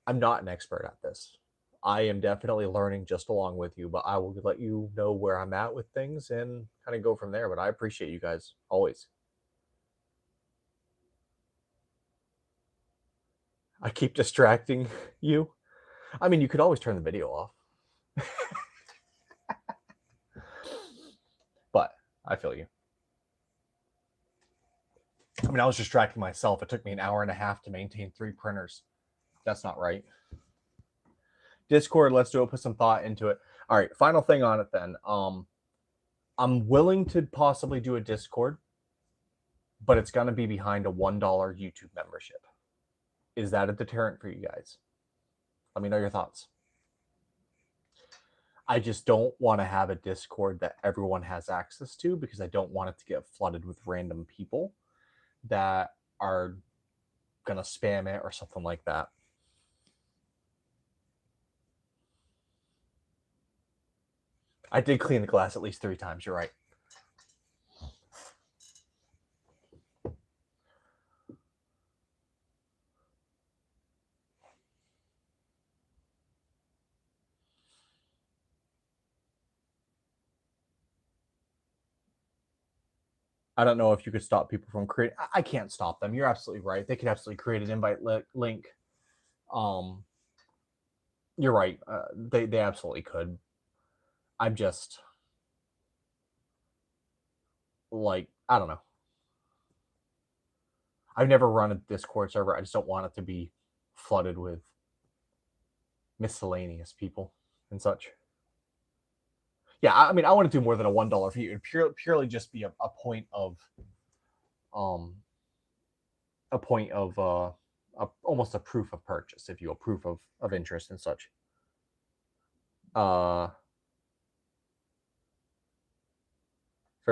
I'm not an expert at this. I am definitely learning just along with you, but I will let you know where I'm at with things and kind of go from there. But I appreciate you guys always. I keep distracting you. I mean, you could always turn the video off. But I feel you. I mean, I was distracting myself. It took me an hour and a half to maintain 3 printers. That's not right. Discord, let's do it. Put some thought into it. All right, final thing on it then. I'm willing to possibly do a Discord, but it's going to be behind a $1 YouTube membership. Is that a deterrent for you guys? Let me know your thoughts. I just don't want to have a Discord that everyone has access to because I don't want it to get flooded with random people that are going to spam it or something like that. I did clean the glass at least 3 times. You're right. I don't know if you could stop people from creating. I can't stop them. You're absolutely right. They could absolutely create an invite link. You're right. They absolutely could. I'm just like, I don't know. I've never run a Discord server. I just don't want it to be flooded with miscellaneous people and such. Yeah, I mean, I want to do more than a $1 fee. It would purely just be a point of, almost a proof of purchase, if you will, proof of interest and such. Fair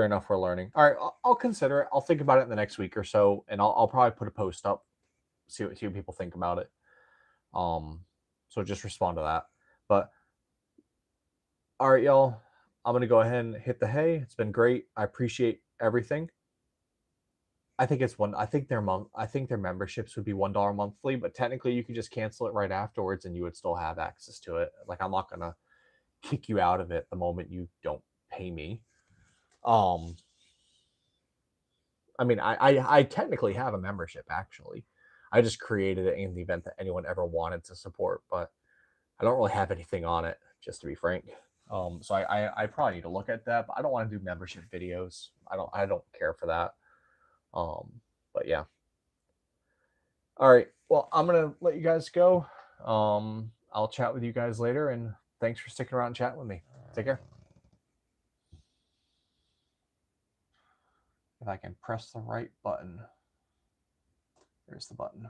enough. We're learning. All right, I'll consider it. I'll think about it in the next week or so, and I'll probably put a post up, see what people think about it. So just respond to that. But all right, y'all. I'm gonna go ahead and hit the hay. It's been great. I appreciate everything. I think it's one. I think their memberships would be $1 monthly, but technically you could just cancel it right afterwards, and you would still have access to it. Like, I'm not gonna kick you out of it the moment you don't pay me. I mean, I technically have a membership, actually. I just created it in the event that anyone ever wanted to support, but I don't really have anything on it, just to be frank. So I probably need to look at that, but I don't want to do membership videos. I don't care for that. But yeah. All right. Well, I'm gonna let you guys go. I'll chat with you guys later, and thanks for sticking around and chatting with me. Take care. If I can press the right button. There's the button.